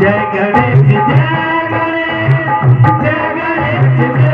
जय गणेश जय गणेश जय गणेश जय।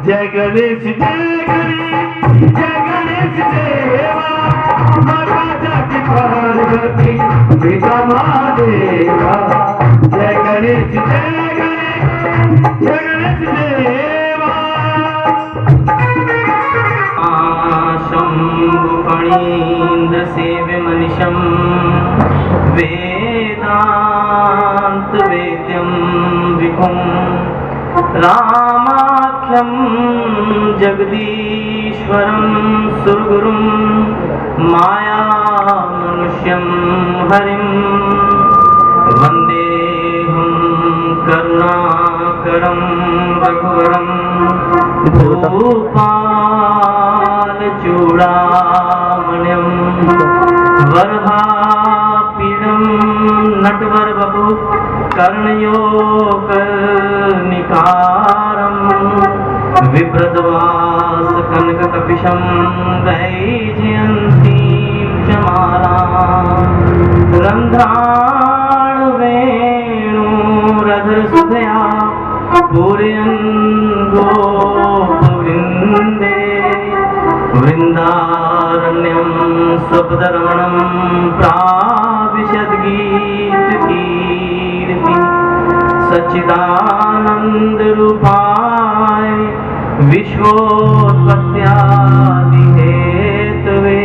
जय गणेश जय गणेश जय गणेश देवा माता जाति पार्वती पिता महादेवा। जय गणेश जय गणेश जय गणेश देवा। शंभु फणीन्द्र सेव्य मनिषं वेदांत वेद्यं विभुं रामाख्यं जगदीश्वरं सुरगुरुं माया मनुष्यं हरिं वन्देऽहं करुणाकरं रघुवरं भूपालचूडामणिं वरहापीडं नटवरवपु कर्णयो कर्णिकारं विभ्रद्वास कनककपिशं वैजयन्तीं च मालां रन्ध्राणवेणुरधरसुधया पूरयन् गोपवृन्दे वृन्दारण्यं स्वपदरमणं प्राविशद्गीतकीर्ति सच्चिदानन्दरूपाय विश्वोत्पत्त्यादिहेतवे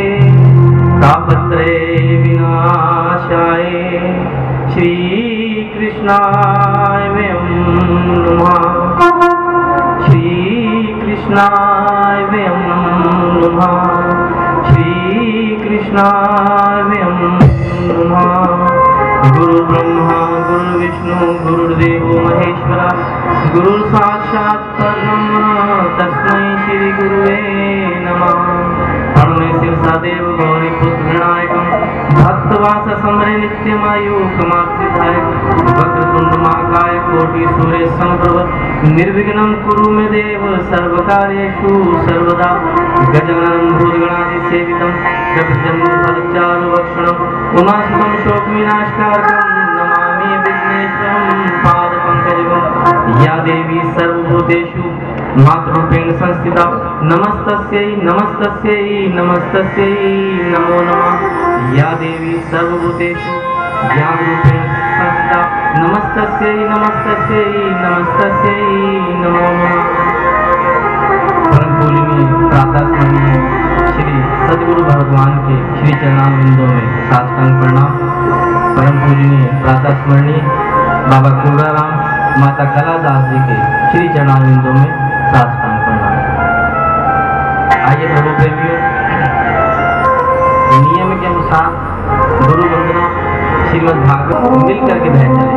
तापत्रय विनाशाय श्रीकृष्णाय वयं नमः। श्रीकृष्णाय वयं नमः। श्रीकृष्णाय वयं नमः। गुरुर्ब्रह्मा गुरुर्विष्णु गुरुर्देवो महेश्वरः गुरुर्साक्षात् परब्रह्म तस्मै श्री गुरुवे नमः। प्रणमे शिवसादेव गौरी पुत्रनायकं भक्तवास समरे नित्यमायुकमार्थिताय वक्रतुंड महाकाय कोटि सूर्य समप्रभ निर्विघ्नं कुरु मे देव सर्वकार्येषु सर्वदा। गजाननं भूतगणादिसेवितं कपितजम्बूफलचारुभक्षणं उमासुतं शोकविनाशकारकं नमामि विघ्नेश्वरं पादपङ्कजं। या देवी सर्वभूतेषु मातृरूपेण संस्थिता नमस्तस्यै नमस्तस्यै नमस्तस्यै नमो नमः। या देवी सर्वभूतेषु ज्ञानरूपेण संस्थिता नमस्तस्यै नमस्तस्यै नमस्तस्यै नमो नमः। परम पूजनीय प्रातः स्मरणीय श्री सद्गुरु भगवान के श्री चरणारविंदों में साष्टांग प्रणाम। परम पूजनीय प्रातः स्मरणीय बाबा कुर्राराम माता कलादास जी के श्री चरणारविंदों में साष्टांग प्रणाम। आइए प्रभु प्रेमियों, नियम के अनुसार गुरु वंदना श्रीमद् भागवत मिल करके बैठ जाए।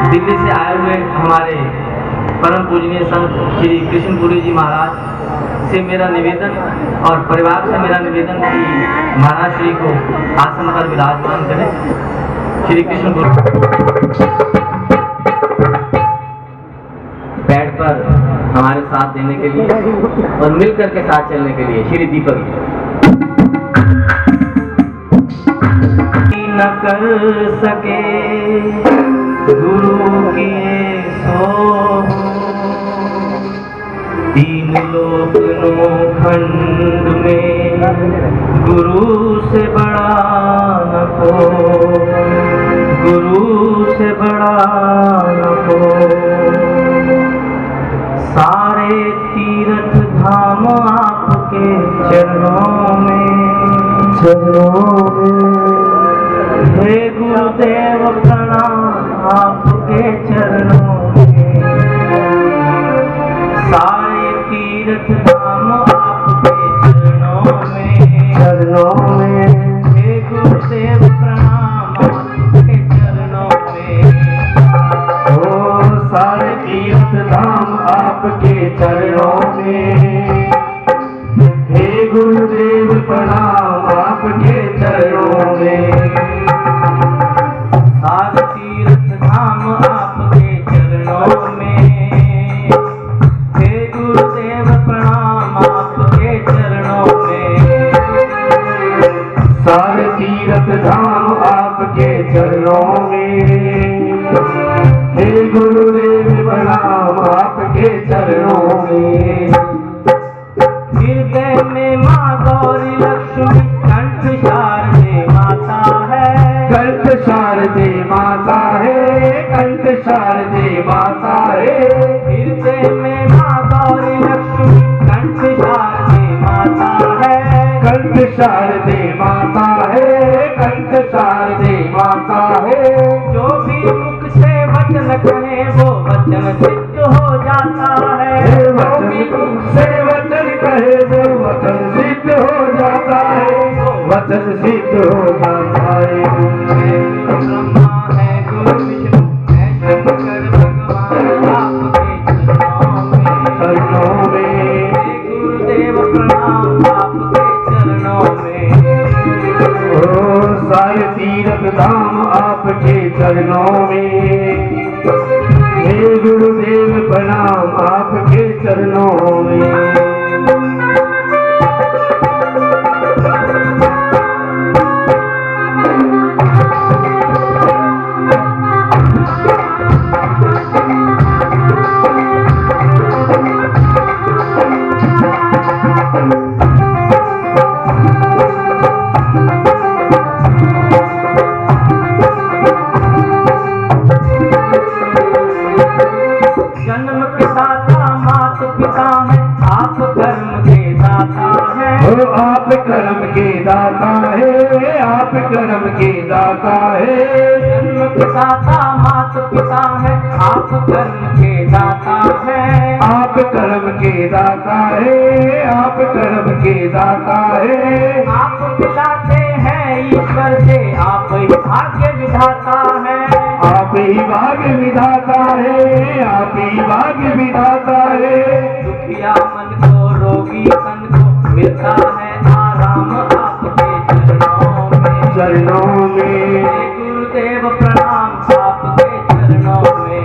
दिल्ली से आए हुए हमारे परम पूजनीय संत श्री कृष्णपुरी जी महाराज से मेरा निवेदन और परिवार से मेरा निवेदन कि महाराज श्री को आसन पर विराजमान करें। श्री कृष्णपुरी बेड पर हमारे साथ देने के लिए और मिलकर के साथ चलने के लिए श्री दीपक न कर सके गुरु के सो तीन लोक नो खंड में गुरु से बड़ा न को, गुरु से बड़ा न को। सारे तीर्थ धाम आपके चरणों में, हे गुरुदेव प्रणाम आपके चरणों में। सारे तीर्थ धाम आपके चरणों में, हे गुरुदेव प्रणाम आपके चरणों में। ओ सारे तीर्थ धाम आपके चरणों में, हे गुरुदेव प्रणाम आपके चरणों में। सारे तीर्थ धाम आपके चरणों में, हे गुरुदेव प्रणाम आपके चरणों में। सारे तीर्थ धाम आपके चरणों में, हे गुरुदेव प्रणाम आपके चरणों में। हृदय में माँ गौरी लक्ष्मी कंठ शारदे माता है, कंठ शारदे माता है, कंठ शारदे माता है। हृदय में माँ गौरी लक्ष्मी कंठ शारदे माता है, कंठ शारदे माता है, कंठ शारदे माता है। जो भी मुख से वचन कहे वो वचन सिद्ध हो जाता है, वचन से वचन कहे वो वचन सिद्ध हो जाता है, वचन सिद्ध हो जाता है। ब्रह्मा है गुरु विष्णु है शंकर भगवान आपके चरणों में, हे गुरुदेव प्रणाम आपके चरणों में। ओ सारे तीर्थ धाम आपके चरणों में, हे गुरुदेव प्रणाम आपके चरणों में। जन्म के दाता मात पिता है आप कर्म के दाता है, ओ आप कर्म के दाता है, आप कर्म के दाता है। जन्म के दाता मात पिता है आप कर्म के दाता है। आप कर्म के दाता है, आप कर्म के दाता है। आप पिलाते हैं ईश्वर से आप ही भाग्य विधाता है, आप ही भाग्य विधाता है, आप ही भाग्य विधाता है। दुखिया मन को रोगी तन को मिलता है आराम आपके चरणों में, चरणों में। हे गुरुदेव प्रणाम आपके चरणों में।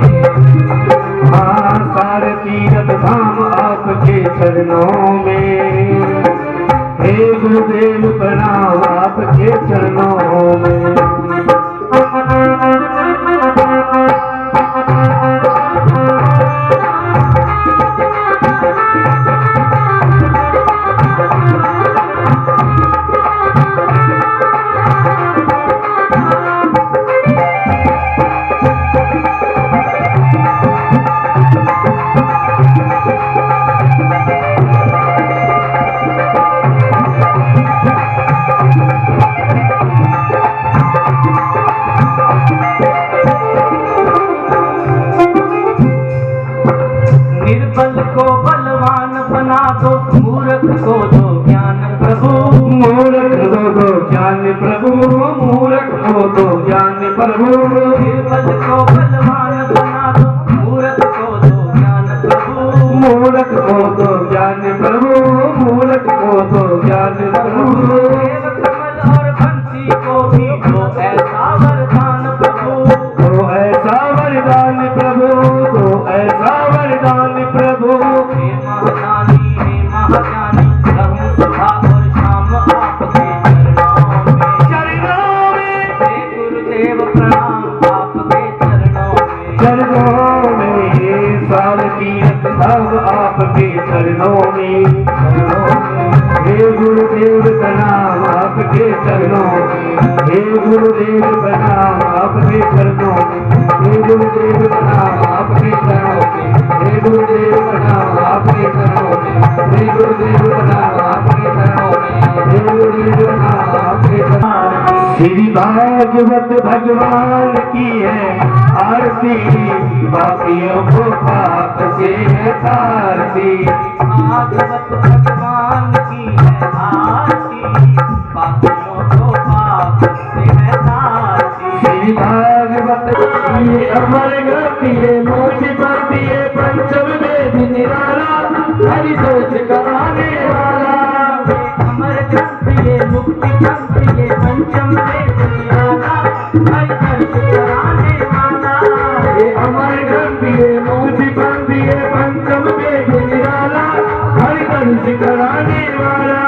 हाँ सारे तीर्थ धाम आपके चरणों में, हे गुरुदेव प्रणाम आपके चरणों में। निर्बल को बलवान बना दो, मूर्ख को दो ज्ञान प्रभु, मूर्ख को दो ज्ञान प्रभु, मूर्ख को दो ज्ञान प्रभु। निर्बल को बलवान चरणों में, हे गुरुदेव प्रणाम आपके चरणों में, हे गुरुदेव प्रणाम आपके चरणों में, हे गुरुदेव प्रणाम आपके चरणों में, हे गुरुदेव प्रणाम आपके चरणों में, हे गुरुदेव प्रणाम आपके चरणों में, हे गुरुदेव प्रणाम आपके चरणों में। श्री भागवत भगवान की है आरती, पापियों को पाप से है तारती। भागवत भगवान की है आरती, पापियों को पाप से है तारती। श्री भागवत ये अमर ग्रंथ ये मोक्ष पंथ ये पंचम वेद निराला, हरि दोष कराने वाला। अमर ग्रंथ ये मुक्ति पंथ ये पंचम वेद निराला, हरि दर्श कराने वाला। ये अमर ग्रंथ ये मोक्ष पंथ ये पंचम वेद निराला, हरि दर्श कराने वाला।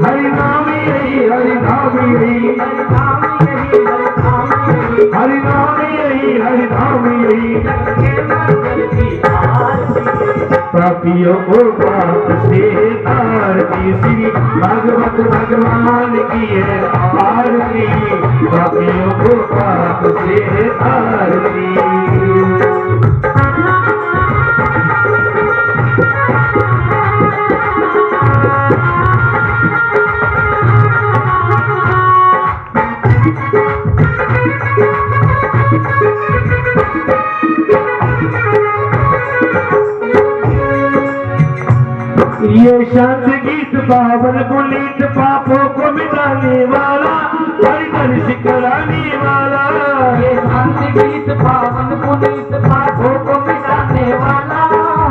हरि नाम यही हरि नाम यही, हरि नाम यही हरि नाम यही। पापियों को पाप से तारती, श्री भागवत भगवान की है आरती, पापियों को पाप से तारती। ये शांत गीत पावन पुनीत पापों को मिटाने वाला, हरि दर्श कराने वाला। ये शांत गीत पावन पुनीत पापों को मिटाने वाला,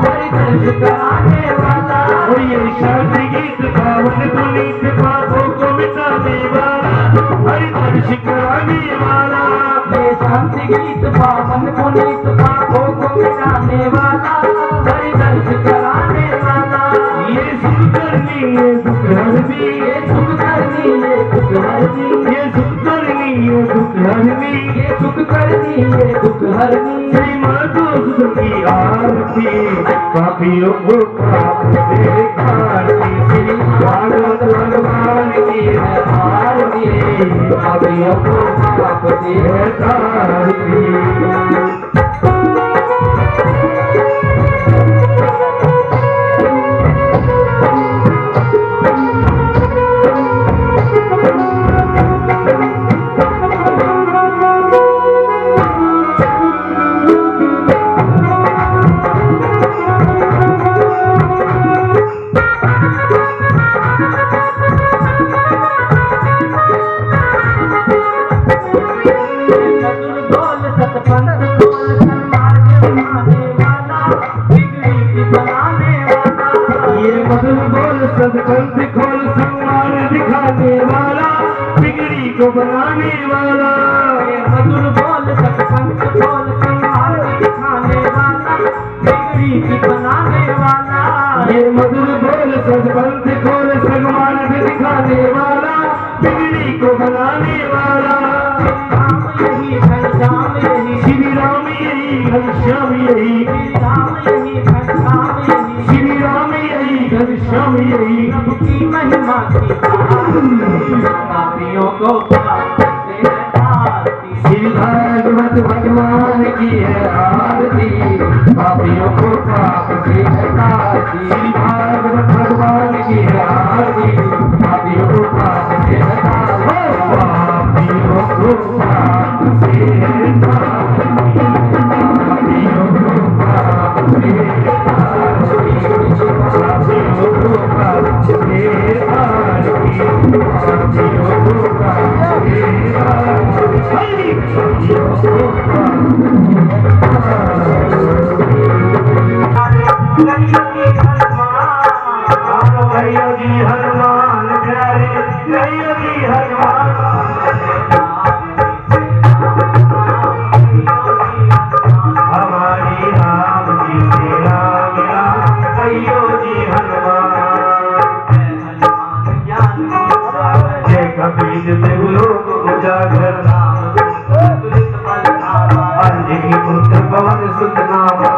हरि दर्श कराने वाला। ये शांत गीत पावन पुनीत पापों को मिटाने वाला, हरि दर्श कराने वाला। ये शांत गीत पावन पुनीत पापों को मिटाने वाला, हरि दर्श कराने वाला। ये सुख करनी ये दुख हरनी, ये सुख करनी ये दुख हरनी, ये सुख करनी ये दुख हरनी, ये सुख करनी ये दुख हरनी। श्री माधो सुख की आरती, पापियों को पाप से तारती। श्री भागवत भगवान की है आरती, पापियों को पाप से तारती। सदपंथ खोल सम्मान दिखाने वाला, बिगड़ी को बनाने वाला। ये मधुर बोल सतपंथ खोल सम्मान दिखाने वाला, बिगड़ी की बनाने वाला। ये मधुर बोल सदपंथ खोल सम्मान दिखाने वाला, बिगड़ी को बनाने वाला। राम यही घनश्याम यही, श्री राम यही घनश्याम यही, राम यही घनश्याम यही, श्री राम यही घनश्याम यही। प्रभु की महिमा की पापियों को पाप से तारती। श्री भागवत भगवान की है आरती, पापियों को पाप से तारती। श्री भागवत भगवान की है आरती, पापियों को पाप से तारती। पापियों को पाप से तारती, पापियों को पाप से तारती, पापियों को पाप से तारती, पापियों को पाप से तारती। योगी हनुमान प्यारे, योगी हनुमान। हमारी राम जी से राम राम, योगी हनुमान। जय कबीर देव लोक उजागर, अंजनी पुत्र पवन सुत नामा।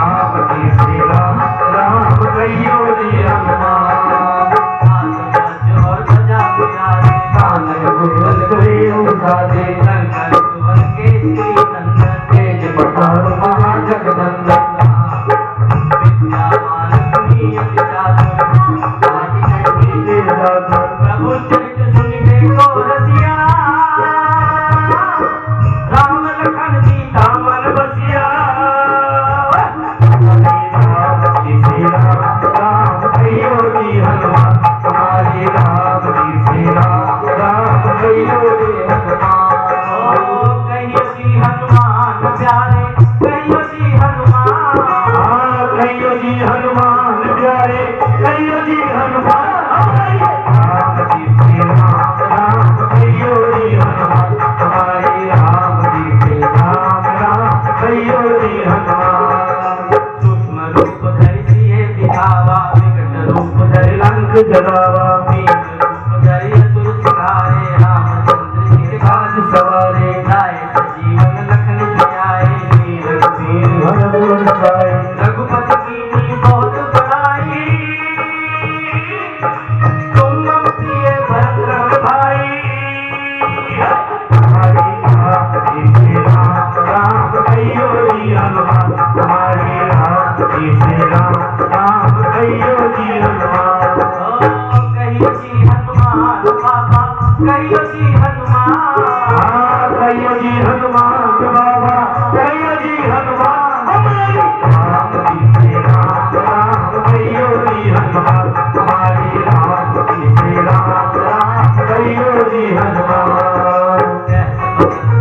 राम जी श्री राम राम कहियो जी हनुमान और सजा विराजे कानन कुंडल करेऊ साजे शंकर सुवन केसरी नंदन तेज प्रताप महाजगदंदन विद्यावान गुणी अति चातुर प्रभु चरित सुनिबे को रसिया राम लखन सीता मन बसिया राम जी श्री राम राम कहियो जी हनुमान हमारे राम जी श्री राम राम कहियो जी हनुमान कहियो जी हनुमान प्यारे कहियो जी हनुमान कहियो जी हनुमान प्यारे कहियो जी हनुमान राम जी श्री राम राम कहियो जी हनुमान हमारे राम जी श्री राम राम कहियो जी हनुमान सूक्ष्म रूप धरि सिए दिखावा विकट रूप धरि लंक जलावा भीम रूप धरि असुर सिखाए रामचंद्र जी काज सवारे लाए सजीवन लखन जियाए वीर वीर हनुमान साई रघुपति कीनी बहुत बड़ाई तुम मम प्रिय भरत भाई हमारे राम जी श्री राम राम कहियो जी हनुमान हमारे राम जी श्री राम राम कहियो जी हनुमान कहियो जी हनुमान बाबा कहियो जी हनुमान कहियो जी हनुमान बाबा कहियो जी हनुमान हमारे राम जी श्री राम राम कहियो जी हनुमान हमारे राम जी श्री राम राम कहियो जी हनुमान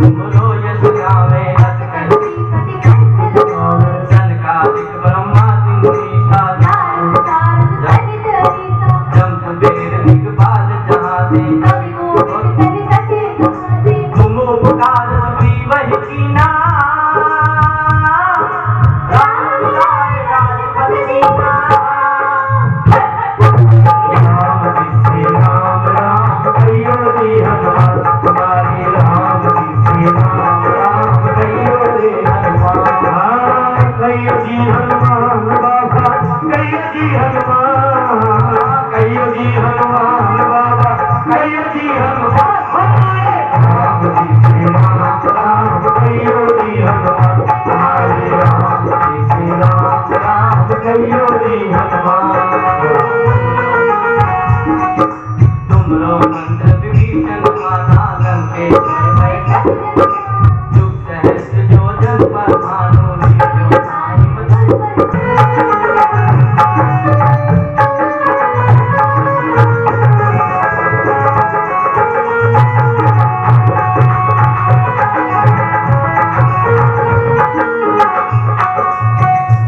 बोलो यश गावे हस कहि सनकादिक ब्रह्मादि मुनीषा जम कुबेर दिग्पाल जहाते तुम उपकार सुग्रीव कीना राम दुलारे राजपति दीना राम जी श्री राम राम कहियो जी हनुमान हमारे राम जी श्री राम राम कहियो जी हनुमान कहियो जी हनुमान बाबा कहियो जी हनुमान कहियो जी हनुमान बाबा कहियो जी हनुमान हमारे राम जी श्री राम राम कहियो जी हनुमान हमारे राम जी श्री राम राम कहियो जी हनुमान तुमरो मंत्र विभीषण माना लंकेश्वर भय जुग सहस्र योजन पर भानु लील्यो साई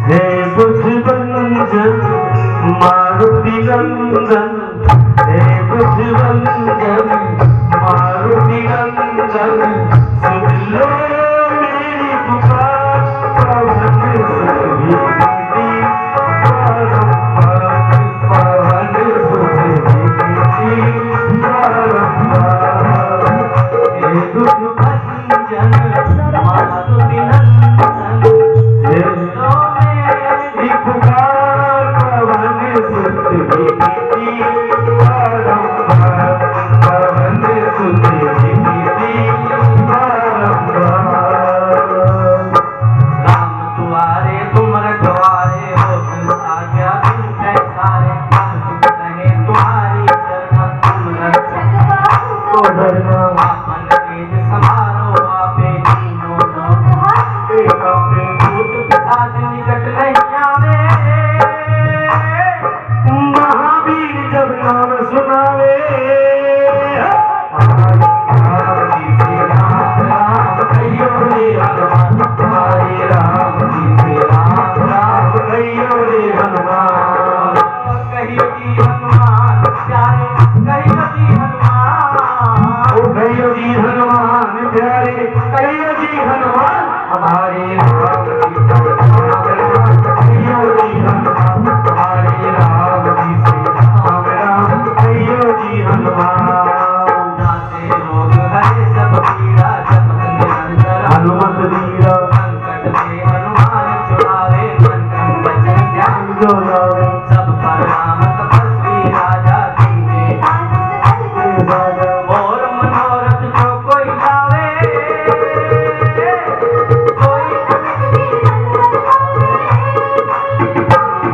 हे बुद्धवंजन मारुति नंदन हे बुद्धवंजन मारुति नंदन सुन लो मेरी पुकार पवन सभी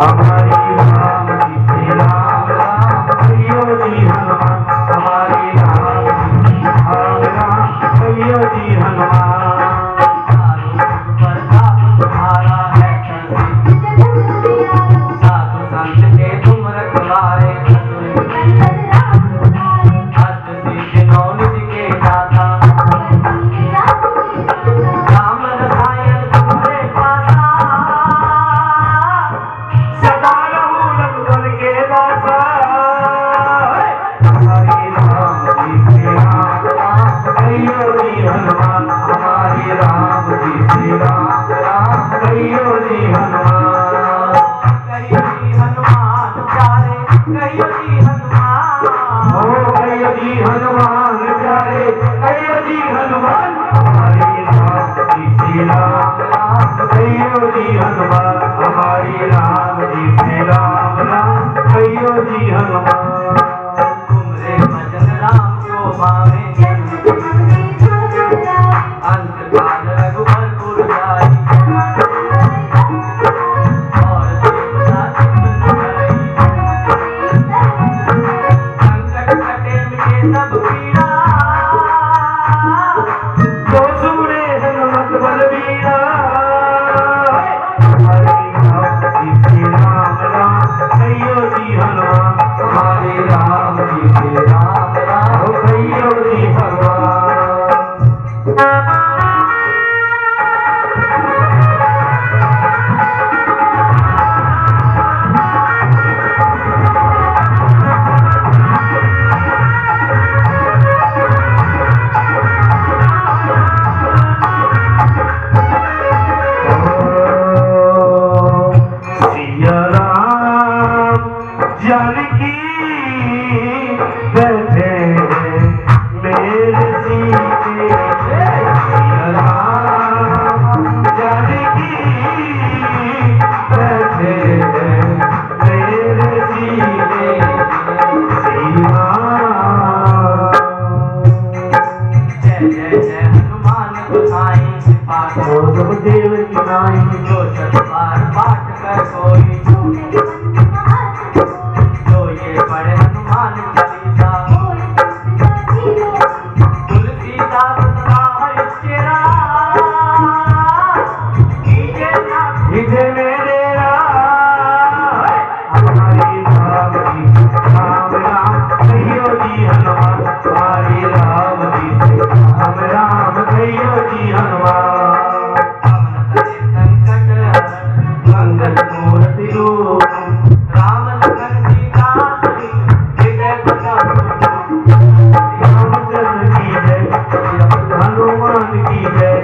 हमारी राम जी से राम राम कहियो जी हनुमान हमारी राम जी राम राम कहियो जी हनुमान प्रताप तुम्हारा है साधु संत के तुम रखवारे अष्ट सिद्धि नौ निधि के दाता राम रसायन तुम्हारे पासा सदा रहूं रघुबर के दासा हमारी राम जी से राम राम कहियो जी हनुमान हमारी राम जी से राम राम कहियो जी हनुमान कहियो जी हनुमान प्यारे कहियो जी हनुमान ओ कहियो जी हनुमान प्यारे कहियो जी हनुमान हमारी राम जी से राम राम कहियो जी हनुमान हमारी राम जी से राम राम कहियो जी हनुमान तुमरे भजन राम को भावे अंत काल रघुबर पुर जाई और देवता चित्त धरई संकट कटे मिटे सब पीड़ा तो सुने हनुमत बलबीरा हमारी राम जी से राम राम कहियो जी हनुमान हमारे राम जी से राम राम कहियो जी हनुमान सिया राम जानकी बैठे मेरे सीते सिया राम जानकी बैठे मेरे सीते सिया जय जय जय हनुमान गोसाई पाठ देव की नाई जो शत बार पाठ कर कोई जो ये पढ़े हनुमान चालीसा तुलसीदास सदा हरिचेरा कीजे नाथ इधे मेरे राम हमारी राम जी राम राम कहियो जी हनुमान हमारी राम जी से राम राम कहियो जी हनुमान पवन तले संकट हरण मंगल मूर्ति रूप राम लखन सीता सही हृदय प्रसाद रामचंद्र की जय हनुमान की जय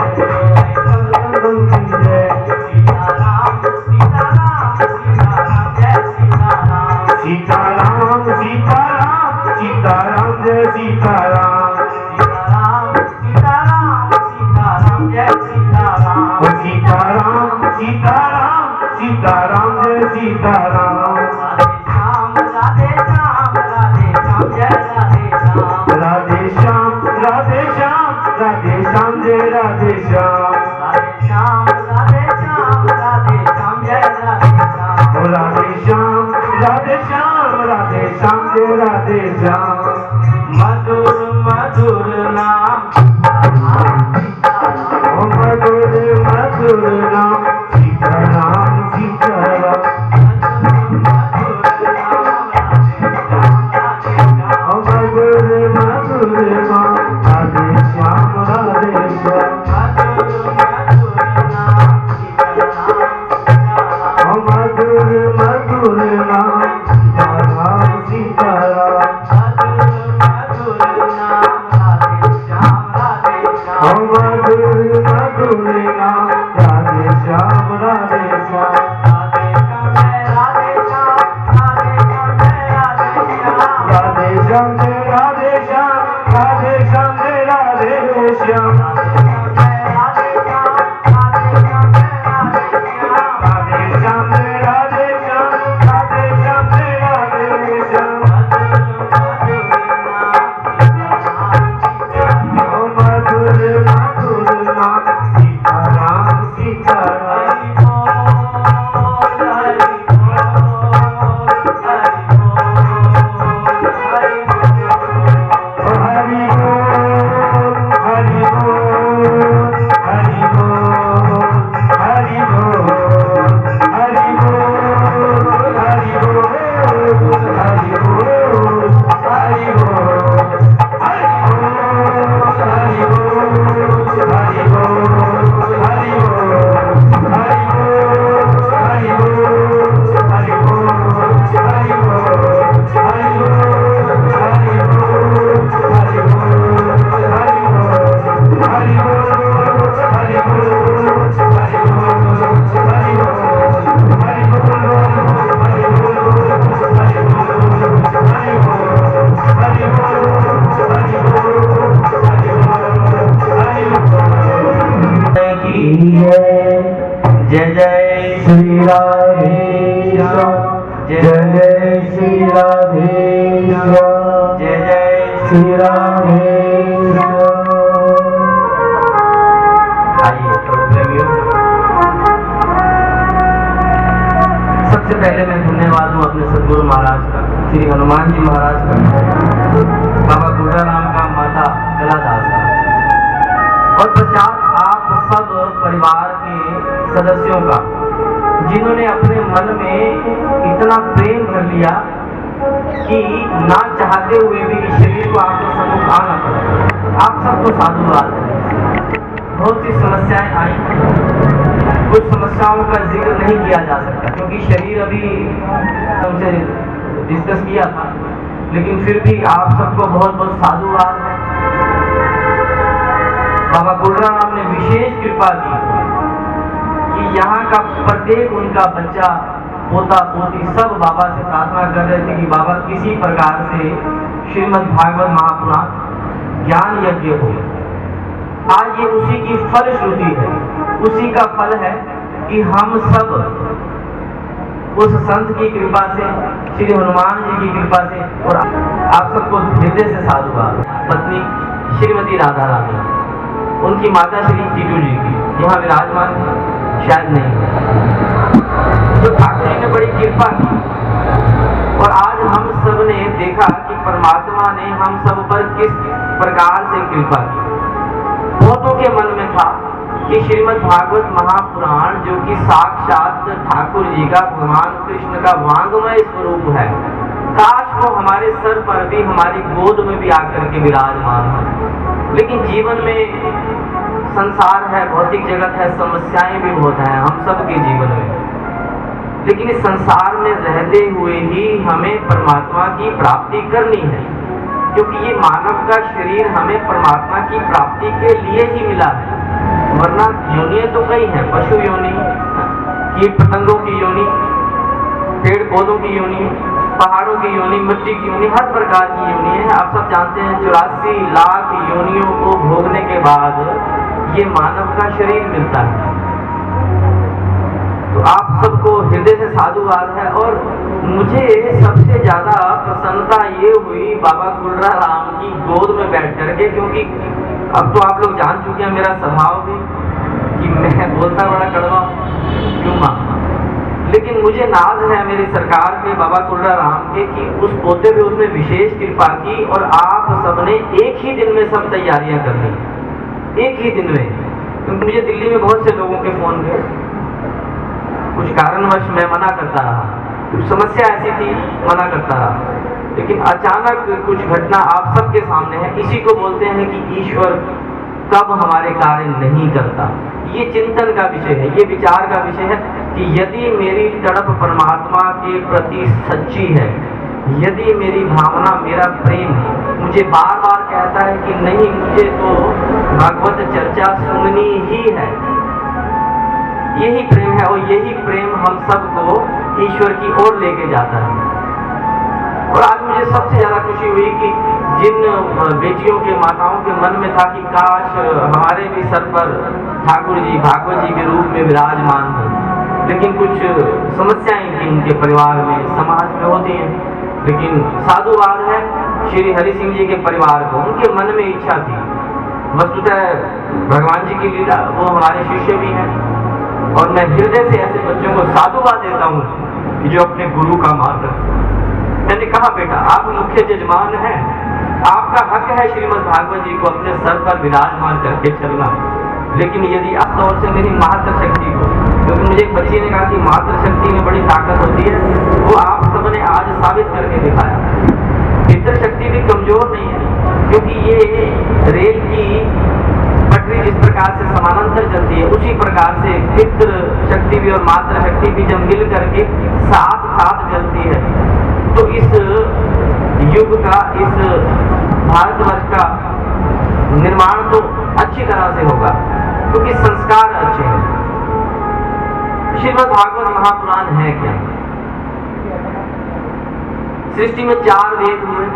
संतन की जय सीताराम सीताराम सीताराम जय सीताराम सीताराम सीताराम सीताराम जय सीताराम सीताराम सीताराम सीताराम जय सीताराम सीताराम सीताराम सीताराम जय सीताराम राधे श्याम राधे श्याम जय राधे श्याम राधे श्याम राधे श्याम जय राधे श्याम राधे श्याम राधे श्याम राधे श्याम जय राधे श्याम राधे श्याम राधे श्याम राधे श्याम जय राधे श्याम मधुर मधुर नाम ओ मधुर मधुर नाम सीताराम सीताराम ओ मधुर मधुर नाम राधे श्याम राधे श्याम ओ मधुर मधुर नाम सीताराम सीताराम ओ मधुर मधुर नाम राधे श्याम राधे श्याम राधे श्याम जय राधे श्याम राधे श्याम जय राधे श्याम राधे श्याम जय राधे श्याम राधे जय जय श्री राधेश्वर, जय जय श्री राधेश्वर। आइए प्रभु प्रेमियों, सबसे पहले मैं धन्यवाद हूँ अपने सदगुरु महाराज का, श्री हनुमान जी महाराज का, बाबा गुर्राराम का, माता कलादास का, और पश्चात आप सब परिवार के सदस्यों का, जिन्होंने अपने मन में इतना प्रेम भर लिया कि ना चाहते हुए भी इस शरीर को आपको सम्मुख आना पड़ा। आप सबको साधुवाद। बहुत सी समस्याएं आई, कुछ समस्याओं का जिक्र नहीं किया जा सकता क्योंकि शरीर अभी हमसे डिस्कस किया था, लेकिन फिर भी आप सबको बहुत बहुत साधुवाद है। बाबा गुर्राराम ने विशेष कृपा की कि यहाँ का प्रत्येक उनका बच्चा, पोता पोती सब बाबा से प्रार्थना कर रहे थे कि बाबा किसी प्रकार से श्रीमद् भागवत महापुराण ज्ञान यज्ञ हो। आज ये उसी की फलश्रुति है, उसी का फल है कि हम सब उस संत की कृपा से, श्री हनुमान जी की कृपा से, और आप सबको हृदय से साधुवाद। पत्नी श्रीमती राधा रानी, उनकी माता श्री टीटू जी की यहाँ विराजमान शायद नहीं, तो ठाकुर जी ने बड़ी कृपा की। और आज हम सब ने देखा कि परमात्मा ने हम सब पर किस प्रकार से कृपा की। बहुतों के मन में था कि श्रीमद् भागवत महापुराण जो कि साक्षात ठाकुर जी का, भगवान कृष्ण का वांगमय स्वरूप है, काश वो हमारे सर पर भी, हमारी गोद में भी आकर के विराजमान हो। लेकिन जीवन में संसार है, भौतिक जगत है, समस्याएं भी बहुत हैं हम सबके जीवन में, लेकिन इस संसार में रहते हुए ही हमें परमात्मा की प्राप्ति करनी है, क्योंकि ये मानव का शरीर हमें परमात्मा की प्राप्ति के लिए ही मिला है। वरना योनियां तो कई हैं, पशु योनि, कीट पतंगों की योनि, पेड़ पौधों की योनि, पहाड़ों की योनि, मिट्टी की योनि, हर प्रकार की योनि है। आप सब जानते हैं 84 लाख योनियों को भोगने के बाद ये मानव का शरीर मिलता है। तो आप सबको हृदय से साधुवाद है। और मुझे सबसे ज्यादा प्रसन्नता ये हुई बाबा गुर्राराम की गोद में बैठ करके, क्योंकि अब तो आप लोग जान चुके हैं मेरा स्वभाव भी कि मैं बोलता बड़ा कड़वा क्यों मां, लेकिन मुझे नाज है मेरी सरकार के, बाबा गुर्राराम के, कि उस पोते पे उसने विशेष कृपा की और आप सबने एक ही दिन में सब तैयारियां कर ली, एक ही दिन में। क्योंकि मुझे दिल्ली में बहुत से लोगों के फोन थे, कुछ कारणवश मैं मना करता रहा, कुछ समस्या ऐसी थी मना करता रहा, लेकिन अचानक कुछ घटना आप सबके सामने है। इसी को बोलते हैं कि ईश्वर कब हमारे कार्य नहीं करता। ये चिंतन का विषय है, ये विचार का विषय है कि यदि मेरी तड़प परमात्मा के प्रति सच्ची है, यदि मेरी भावना, मेरा प्रेम मुझे बार बार कहता है कि नहीं, मुझे तो भागवत चर्चा सुननी ही है, यही प्रेम है और यही प्रेम हम सबको ईश्वर की ओर लेके जाता है। और आज मुझे सबसे ज्यादा खुशी हुई कि जिन बेटियों के, माताओं के मन में था कि काश हमारे भी सर पर ठाकुर जी भागवत जी के रूप में विराजमान हो, लेकिन कुछ समस्याएं थी उनके परिवार में, समाज में होती हैं, लेकिन साधुवाद है श्री हरि सिंह जी के परिवार को, उनके मन में इच्छा थी। वस्तुतः भगवान जी की लीला, वो हमारे शिष्य भी हैं, और मैं हृदय से ऐसे बच्चों को साधुवाद देता हूँ कि जो अपने गुरु का मान रखते। मैंने कहा बेटा, आप मुख्य जजमान हैं, आपका हक है श्रीमद् भागवत जी को अपने सर पर विराजमान करके चलना, लेकिन यदि आप तौर से मेरी मातृशक्ति को, क्योंकि मुझे एक बच्ची ने कहा कि मातृशक्ति में बड़ी ताकत होती है, वो आप सबने आज साबित करके दिखाया। पितृशक्ति भी कमजोर नहीं है, क्योंकि ये रेल की पटरी जिस प्रकार से समानांतर चलती है, उसी प्रकार से पितृ शक्ति भी और मातृशक्ति भी जब मिल करके साथ साथ चलती है, तो इस युग का, इस भारतवर्ष का निर्माण तो अच्छी तरह से होगा, क्योंकि संस्कार अच्छे हैं। श्रीमद् भागवत महापुराण है क्या? सृष्टि में 4 वेद हुए,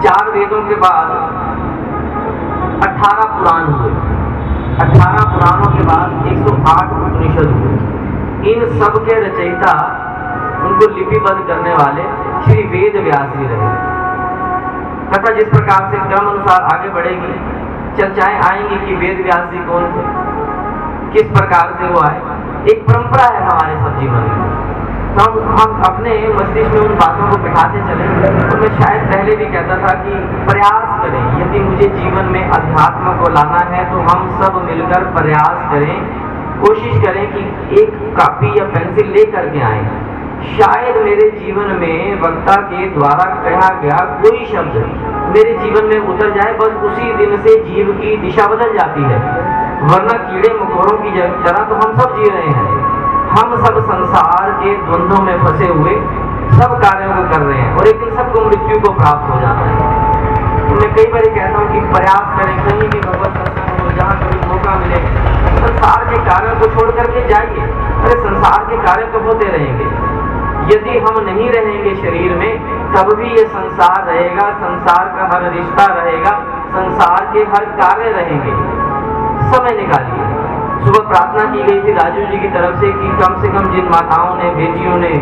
4 वेदों के बाद 18 पुराण हुए, 18 पुराणों के बाद 108 उपनिषद हुए। इन सब के रचयिता उनको लिपिबद्ध करने वाले श्री वेद व्यास जी रहे। कथा जिस प्रकार से क्रम अनुसार आगे बढ़ेगी, चर्चाएं आएंगी कि वेद व्यास जी कौन थे, किस प्रकार से वो आए। एक परंपरा है हमारे सब जीवन में, तो हम अपने मस्तिष्क में उन बातों को बिठाते चले। और मैं शायद पहले भी कहता था कि प्रयास करें, यदि मुझे जीवन में अध्यात्म को लाना है तो हम सब मिलकर प्रयास करें, कोशिश करें कि एक कॉपी या पेंसिल ले करके आए। शायद मेरे जीवन में वक्ता के द्वारा कहा गया कोई शब्द मेरे जीवन में उतर जाए, बस उसी दिन से जीव की दिशा बदल जाती है। वरना कीड़े मकोड़ों की तरह तो हम सब जी रहे हैं। हम सब संसार के द्वंद्वों में फंसे हुए सब कार्यों को कर रहे हैं और एक दिन सबको मृत्यु को प्राप्त हो जाना है। तो मैं कई बार कहता हूँ कि प्रयास करें, कहीं भी भगवत सत्संग हो, जहाँ कभी मौका मिले संसार के कार्यों को छोड़ करके जाइए। अरे संसार के कार्य तो होते रहेंगे, यदि हम नहीं रहेंगे शरीर में तब भी ये संसार रहेगा, संसार का हर रिश्ता रहेगा, संसार के हर कार्य रहेंगे। समय निकालिए। सुबह प्रार्थना की गई थी राजू जी की तरफ से कि कम से कम जिन माताओं ने, बेटियों ने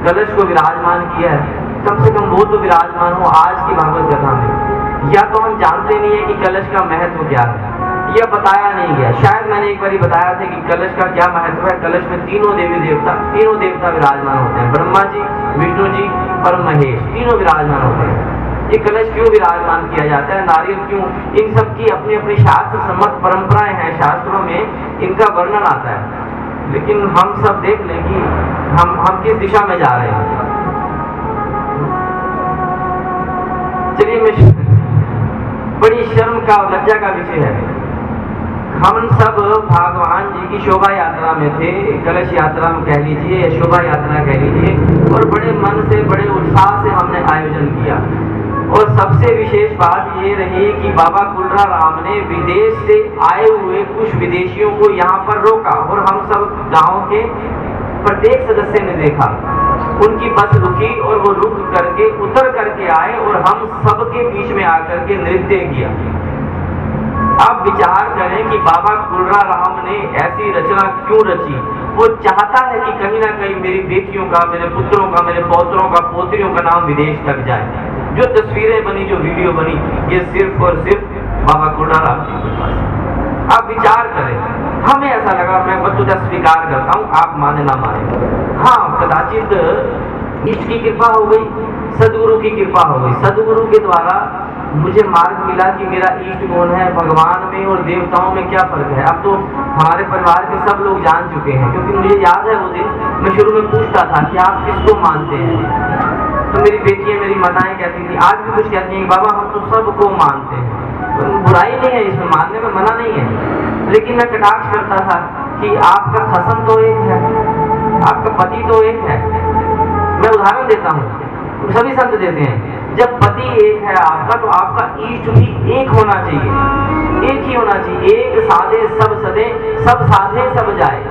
कलश को विराजमान किया है, कम से कम वो तो विराजमान हो आज की भागवत कथा में। या तो हम जानते नहीं है कि कलश का महत्व क्या है, यह बताया नहीं गया। शायद मैंने एक बार बताया था कि कलश का क्या महत्व है। कलश में तीनों देवता विराजमान होते हैं, ब्रह्मा जी, विष्णु जी और महेश, तीनों विराजमान होते हैं। ये कलश क्यों विराजमान किया जाता है, नारियल क्यों, इन सब की अपनी अपनी शास्त्र सम्मत परंपराएं हैं, शास्त्रों में इनका वर्णन आता है। लेकिन हम सब देख लें कि हम किस दिशा में जा रहे हैं। चलिए, मैं बड़ी शर्म का और लज्जा का विषय है, हम सब भगवान जी की शोभा यात्रा में थे, कलश यात्रा में कह लीजिए या शोभा यात्रा कह लीजिए, और बड़े मन से बड़े उत्साह से हमने आयोजन किया। और सबसे विशेष बात ये रही कि बाबा कुलरा राम ने विदेश से आए हुए कुछ विदेशियों को यहाँ पर रोका और हम सब गांव के प्रत्येक सदस्य ने देखा। उनकी बस रुकी और वो रुक करके उतर करके आए और हम सबके बीच में आकर के नृत्य किया। अब विचार करें कि बाबा कुलरा राम ने ऐसी रचना क्यों रची। वो चाहता है कि कहीं ना कहीं मेरी बेटियों का, मेरे पुत्रों का, मेरे पौत्रों का, पोत्रियों का नाम विदेश तक जाए। जो तस्वीरें बनी, जो वीडियो बनी, ये सिर्फ और सिर्फ बाबा कुलरा राम जी के पास। अब विचार करें, हमें ऐसा लगा, मैं वस्तुतः स्वीकार करता हूँ, आप माने ना माने, हाँ कदाचित इष्ट की कृपा हो गई, सदगुरु की कृपा हो गई। सदगुरु के द्वारा मुझे मार्ग मिला कि मेरा इष्ट कौन है, भगवान में और देवताओं में क्या फर्क है। अब तो हमारे परिवार के सब लोग जान चुके हैं, क्योंकि मुझे याद है वो दिन मैं शुरू में पूछता था कि आप किसको मानते हैं, तो मेरी बेटियां, मेरी माताएं कहती थी, आज भी कुछ कहती हैं, बाबा हम तो सबको मानते हैं। तो बुराई नहीं है इसमें, मानने में मना नहीं है, लेकिन मैं कटाक्ष करता था कि आपका खसम तो एक है, आपका पति तो एक है। मैं उदाहरण देता हूँ, सभी संत देते हैं, जब पति एक है आपका तो आपका इष्ट भी एक होना चाहिए, एक ही होना चाहिए। एक साधे सब सदे, सब साधे सब जाए।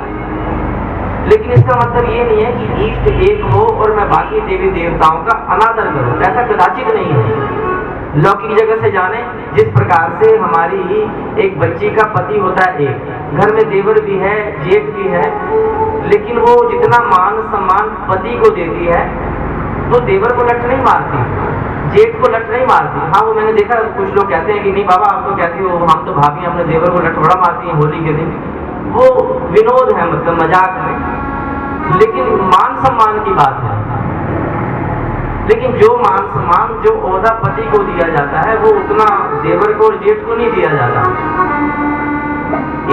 लेकिन इसका मतलब ये नहीं है कि इष्ट एक हो और मैं बाकी देवी देवताओं का अनादर करूं, ऐसा कदाचित नहीं है। लौकिक जगह से जाने, जिस प्रकार से हमारी एक बच्ची का पति होता है एक, घर में देवर भी है, जेठ भी है, लेकिन वो जितना मान सम्मान पति को देती है तो देवर को लट नहीं मारती, जेठ को लट नहीं मारती। हाँ, वो मैंने देखा कुछ लोग कहते हैं कि नहीं बाबा आप तो कहती हो, हम तो भाभी अपने देवर को लट बड़ा मारती हैं होली के दिन। वो विनोद है, मतलब मजाक है, लेकिन मान सम्मान की बात है। लेकिन जो मान सम्मान, जो ओहदा पति को दिया जाता है, वो उतना देवर को और जेठ को नहीं दिया जाता।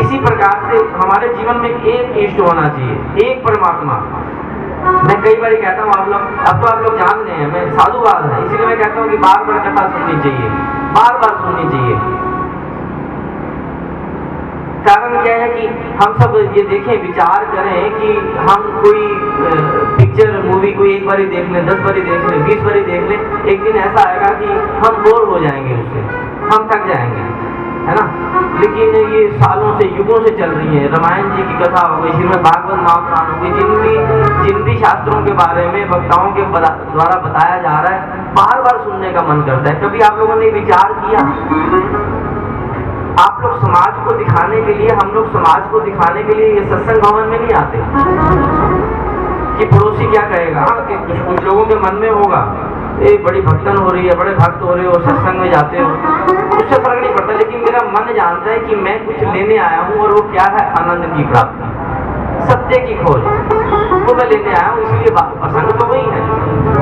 इसी प्रकार से हमारे जीवन में एक इष्ट होना चाहिए, एक परमात्मा। मैं कई बार कहता हूँ, आप लोग अब तो आप लोग जान रहे हैं, मैं साधुवाद है, इसीलिए मैं कहता हूँ कि बार बार कथा सुननी चाहिए, बार बार सुननी चाहिए। कारण क्या है कि हम सब ये देखें, विचार करें कि हम कोई पिक्चर मूवी कोई एक बार ही देख लें, 10 बार ही देख लें, 20 बार ही देख लें, एक दिन ऐसा आएगा कि हम बोर हो जाएंगे उससे, हम थक जाएंगे, है ना। लेकिन ये सालों से, युगों से चल रही है। रामायण जी की कथा हो गई, श्रीमद् भागवत महापुराण हो गई, जिन भी शास्त्रों के बारे में वक्ताओं के द्वारा बताया जा रहा है, बार बार सुनने का मन करता है। कभी आप लोगों ने विचार किया, आप लोग समाज को दिखाने के लिए, हम लोग समाज को दिखाने के लिए ये सत्संग भवन में नहीं आते कि पड़ोसी क्या कहेगा? हाँ, कि कुछ लोगों के मन में होगा ये बड़ी भक्तन हो रही है, बड़े भक्त हो रहे हो, सत्संग में जाते हो, उससे फर्क नहीं पड़ता। लेकिन मेरा मन जानता है कि मैं कुछ लेने आया हूँ, और वो क्या है? आनंद की प्राप्ति, सत्य की खोज, वो मैं लेने आया हूँ। इसलिए प्रसंग तो वही है।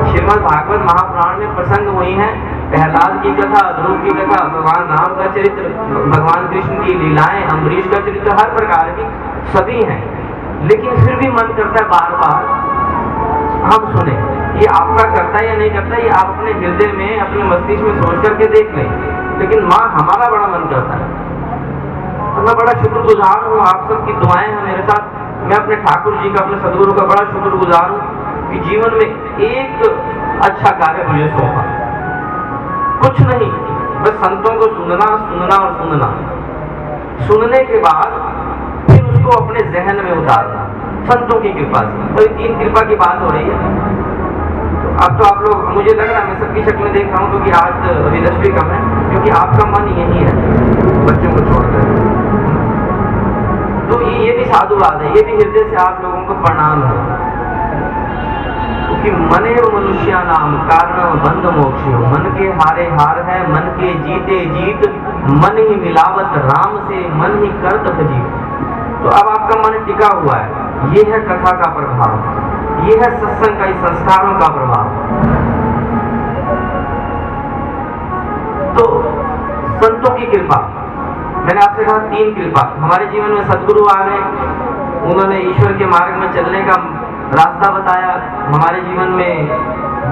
श्रीमद् भागवत महापुराण में प्रसंग वही है। प्रहलाद की कथा, ध्रुव की कथा, भगवान राम का चरित्र, भगवान कृष्ण की लीलाएं, अम्बरीश का चरित्र, हर प्रकार की सभी हैं। लेकिन फिर भी मन करता है बार बार हम सुने। ये आपका करता है या नहीं करता, ये आप अपने हृदय में, अपने मस्तिष्क में सोच करके देख लें। लेकिन माँ, हमारा बड़ा मन करता है। और मैं बड़ा शुक्रगुजार हूँ, आप सबकी दुआएं हैं मेरे साथ। मैं अपने ठाकुर जी का, अपने सदगुरु का बड़ा शुक्रगुजार हूँ कि जीवन में एक अच्छा कार्य मुझे सौंपा। कुछ नहीं, बस संतों को सुनना, सुनना और सुनना। सुनने के बाद फिर उसको अपने जहन में उतारना, संतों की कृपा से। तो 3 कृपा की बात हो रही है। अब तो आप लोग, मुझे लग रहा है, मैं सबकी शक्ल देख रहा हूँ, क्योंकि आज अभी 10 भी कम है, क्योंकि आपका मन यही है बच्चों को छोड़कर। तो ये भी साधुवाद है, ये भी हृदय से आप लोगों को प्रणाम है। क्योंकि मनेव मनुष्या नाम कारण बंध मोक्ष हो। मन के हारे हार है, मन के जीते जीत, मन ही मिलावत राम से, मन ही करत भजीत। तो अब आपका मन टिका हुआ है, ये है कथा का प्रभाव, ये है सत्संग का, संस्कारों का प्रभाव। तो संतों की कृपा, मैंने आपसे कहा 3 कृपा। हमारे जीवन में सदगुरु आ गए, उन्होंने ईश्वर के मार्ग में चलने का रास्ता बताया। हमारे जीवन में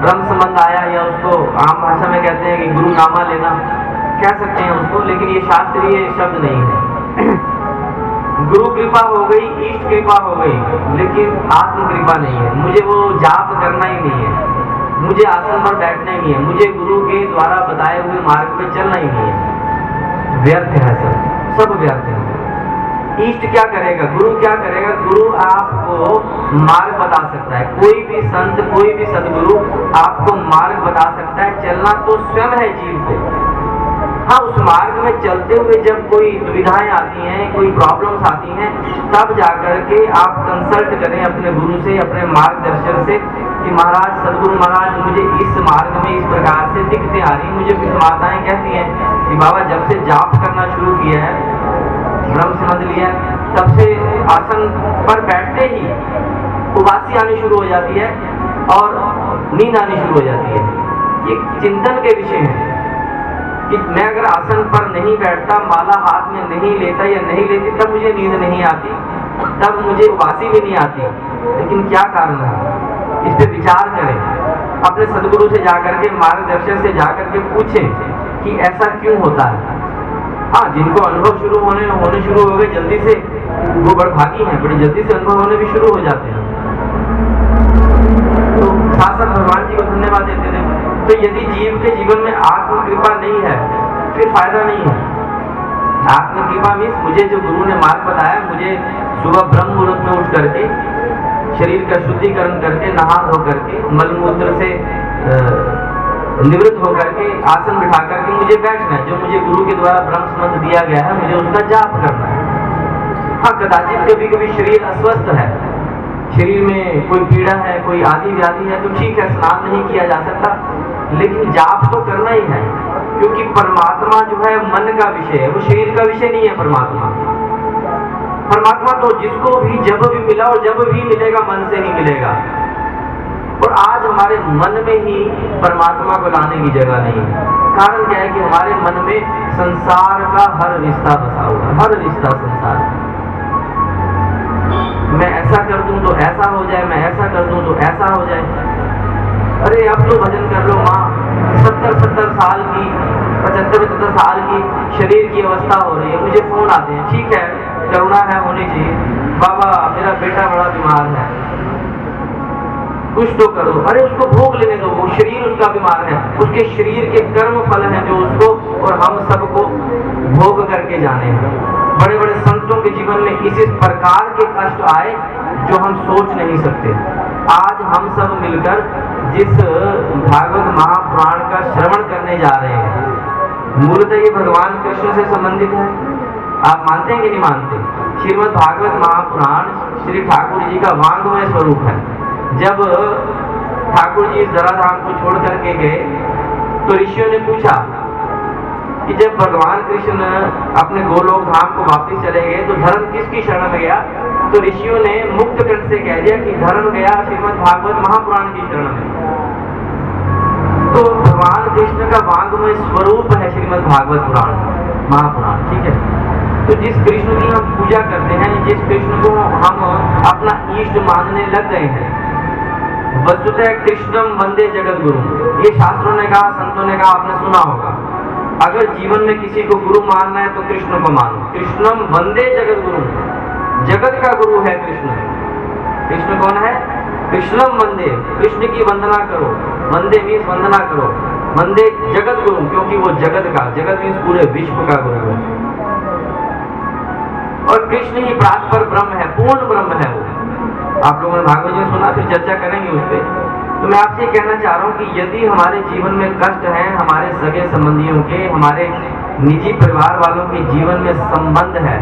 ब्रह्म संबंध आया, या उसको आम भाषा में कहते हैं कि गुरु नामा लेना, कह सकते हैं उसको, लेकिन ये शास्त्रीय शब्द नहीं है। गुरु कृपा हो गई, इष्ट कृपा हो गई, लेकिन आत्म कृपा नहीं है। मुझे वो जाप करना ही नहीं है, मुझे आसन पर बैठना ही नहीं है, मुझे गुरु के द्वारा बताए हुए मार्ग पे चलना ही नहीं है। व्यर्थ है सब व्यर्थ है। इष्ट क्या करेगा? गुरु क्या करेगा? गुरु आपको मार्ग बता सकता है। कोई भी संत, कोई भी सदगुरु आपको मार्ग बता सकता है। चलना तो स्वयं है जीव को। हाँ, उस मार्ग में चलते हुए जब कोई दुविधाएं आती हैं, कोई प्रॉब्लम्स आती हैं, तब जाकर के आप कंसल्ट करें अपने गुरु से, अपने मार्गदर्शन से, कि महाराज, सदगुरु महाराज, मुझे इस मार्ग में इस प्रकार से दिक्कतें आ रही। मुझे कुछ माताएं कहती हैं कि बाबा, जब से जाप करना शुरू किया है, ब्रह्म समझ लिया, तब से आसन पर बैठते ही उबासी आनी शुरू हो जाती है और नींद आनी शुरू हो जाती है। ये चिंतन के विषय है कि मैं अगर आसन पर नहीं बैठता, माला हाथ में नहीं लेता या नहीं लेती, तब मुझे नींद नहीं आती, तब मुझे उबासी भी नहीं आती। लेकिन क्या कारण है? इस पे विचार करें, अपने सदगुरु से जाकर के, मार्गदर्शन से जाकर के पूछें कि ऐसा क्यों होता है। हाँ, जिनको अनुभव होने शुरू हो गए जल्दी से, वो बड़ भागी हैं, बड़ी जल्दी से अनुभव होने भी शुरू हो जाते हैं। तो साथ साथ भगवान जी को धन्यवाद देते हैं। तो यदि जीव के जीवन में आत्म कृपा नहीं है, फिर फायदा नहीं है। आत्म कृपा मीन्स, मुझे जो गुरु ने मार्ग बताया, मुझे सुबह ब्रह्म मुहूर्त में उठ करके, शरीर का शुद्धिकरण करके, नहा धो करके, मलमूत्र से निवृत्त होकर के, आसन बिठा करके मुझे बैठना है। जो मुझे गुरु के द्वारा ब्रह्म संबंध दिया गया है, मुझे उसका जाप करना है। हाँ, कदाचित कभी कभी शरीर अस्वस्थ है, शरीर में कोई पीड़ा है, कोई आदि व्याधि है, तो ठीक है, स्नान नहीं किया जा सकता, लेकिन जाप तो करना ही है। क्योंकि परमात्मा जो है मन का विषय है, वो शरीर का विषय नहीं है। परमात्मा तो जिसको भी जब भी मिला और जब भी मिलेगा, मन से ही मिलेगा। और आज हमारे मन में ही परमात्मा को लाने की जगह नहीं है। कारण क्या है? कि हमारे मन में संसार का हर रिश्ता बसा हुआ है, हर रिश्ता संसार। मैं ऐसा कर दूं तो ऐसा हो जाए, मैं ऐसा कर दूं तो ऐसा हो जाए। अरे अब तो भजन कर लो माँ, 70 साल की, 75 साल की शरीर की अवस्था हो रही है, मुझे फोन आते हैं, ठीक है, करुणा है, होनी चाहिए, बाबा मेरा बेटा बड़ा बीमार है, कुछ तो करो। अरे उसको भोग लेने दो, वो शरीर उसका बीमार है, उसके शरीर के कर्म फल हैं जो उसको और हम सबको भोग करके जाने हैं। बड़े बड़े संतों के जीवन में इसी प्रकार के कष्ट आए जो हम सोच नहीं सकते। आज हम सब मिलकर जिस भागवत महापुराण का श्रवण करने जा रहे हैं, मूलतः ये भगवान कृष्ण से संबंधित है। आप मानते हैं कि नहीं मानते? श्रीमद् भागवत महापुराण श्री ठाकुर जी का वांग्मय स्वरूप है। जब ठाकुर जी इस धराधाम को छोड़ करके गए तो ऋषियों ने पूछा कि जब भगवान कृष्ण अपने गोलोक धाम को वापस चले गए तो धर्म किसकी शरण में गया? तो ऋषियों ने मुक्त कंठ से कह दिया कि धर्म गया श्रीमद् भागवत महापुराण की शरण में। तो भगवान कृष्ण का वांग्मय स्वरूप है श्रीमद् भागवत पुराण महापुराण, ठीक है। तो जिस कृष्ण की हम पूजा करते हैं, जिस कृष्ण को हम अपना इष्ट मानने लग गए हैं, वस्तुतः कृष्णम वंदे जगत गुरु, ये शास्त्रों ने कहा, संतों ने कहा, आपने सुना होगा। अगर जीवन में किसी को गुरु मानना है तो कृष्ण को मानो। कृष्णम वंदे जगत गुरु, जगत का गुरु है कृष्ण। कृष्ण कौन है? कृष्णम वंदे, कृष्ण की वंदना करो। वंदे मीन्स वंदना करो, वंदे जगत गुरु, क्योंकि वो जगत का, जगत मीन्स पूरे विश्व का गुरु है। और कृष्ण ही परात्पर ब्रह्म है, पूर्ण ब्रह्म है वो। आप लोगों ने भागवत जी सुना, फिर चर्चा करेंगे उस पर। तो मैं आपसे कहना चाह रहा हूँ कि यदि हमारे जीवन में कष्ट है, हमारे सगे संबंधियों के, हमारे निजी परिवार वालों के जीवन में संबंध है,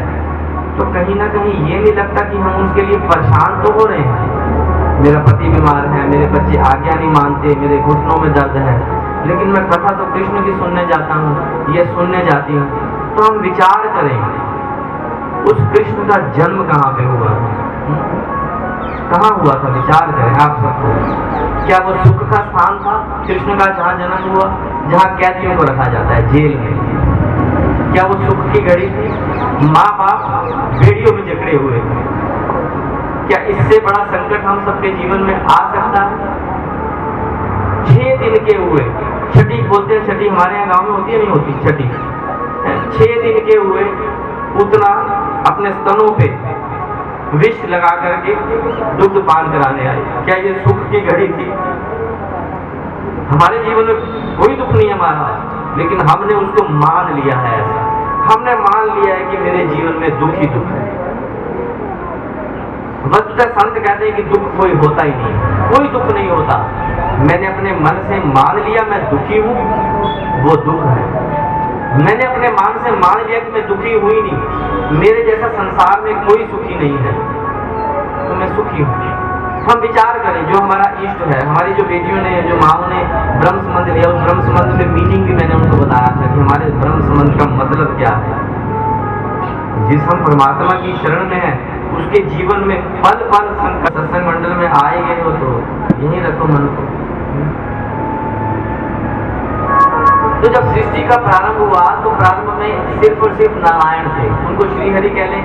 तो कहीं ना कहीं ये नहीं लगता कि हम उसके लिए परेशान तो हो रहे हैं। मेरा पति बीमार है, मेरे बच्चे आज्ञा नहीं मानते, मेरे घुटनों में दर्द है, लेकिन मैं कथा तो कृष्ण की सुनने जाता हूँ, ये सुनने जाती हूँ। तो हम विचार करें उस कृष्ण का जन्म कहाँ पे हुआ, कहाँ हुआ था? विचार करें आप सबको। क्या वो सुख का स्थान था कृष्ण का, जहाँ जन्म हुआ, जहाँ कैदियों को रखा जाता है जेल में? क्या वो सुख की घड़ी थी? माँ बाप बेड़ियों में जकड़े हुए। क्या इससे बड़ा संकट हम सबके जीवन में आ सकता है? 6 दिन के हुए, छठी बोलते हैं, छठी हमारे यहाँ गाँव में होती है, नहीं होती छठी? 6 दिन के हुए पूतना अपने स्तनों पे विष लगा करके दुग्ध पान कराने आई। क्या ये सुख की घड़ी थी? हमारे जीवन में कोई दुख नहीं है महाराज, लेकिन हमने उसको मान लिया है ऐसा। हमने मान लिया है कि मेरे जीवन में दुख ही दुख है। वस्तुतः संत कहते हैं कि दुख कोई होता ही नहीं, कोई दुख नहीं होता। मैंने अपने मन से मान लिया मैं दुखी हूं, वो दुख है। मैंने अपने मन से मान लिया कि मैं दुखी हुई नहीं, मेरे जैसा संसार में कोई सुखी नहीं है, तो मैं सुखी हूँ। हम विचार करें, जो हमारा इष्ट है, हमारी जो बेटियों ने, जो माओ ने ब्रह्म संबंध लिया, उस ब्रह्म संबंध में मीनिंग भी मैंने उनको बताया था कि हमारे ब्रह्म संबंध का मतलब क्या है। जिस हम परमात्मा की शरण में है, उसके जीवन में पल पल संकट। सत्संग मंडल में आए गए हो तो यही रखो मन को। तो जब सृष्टि का प्रारंभ हुआ तो प्रारंभ में सिर्फ और सिर्फ नारायण थे। उनको श्री हरि कह लें,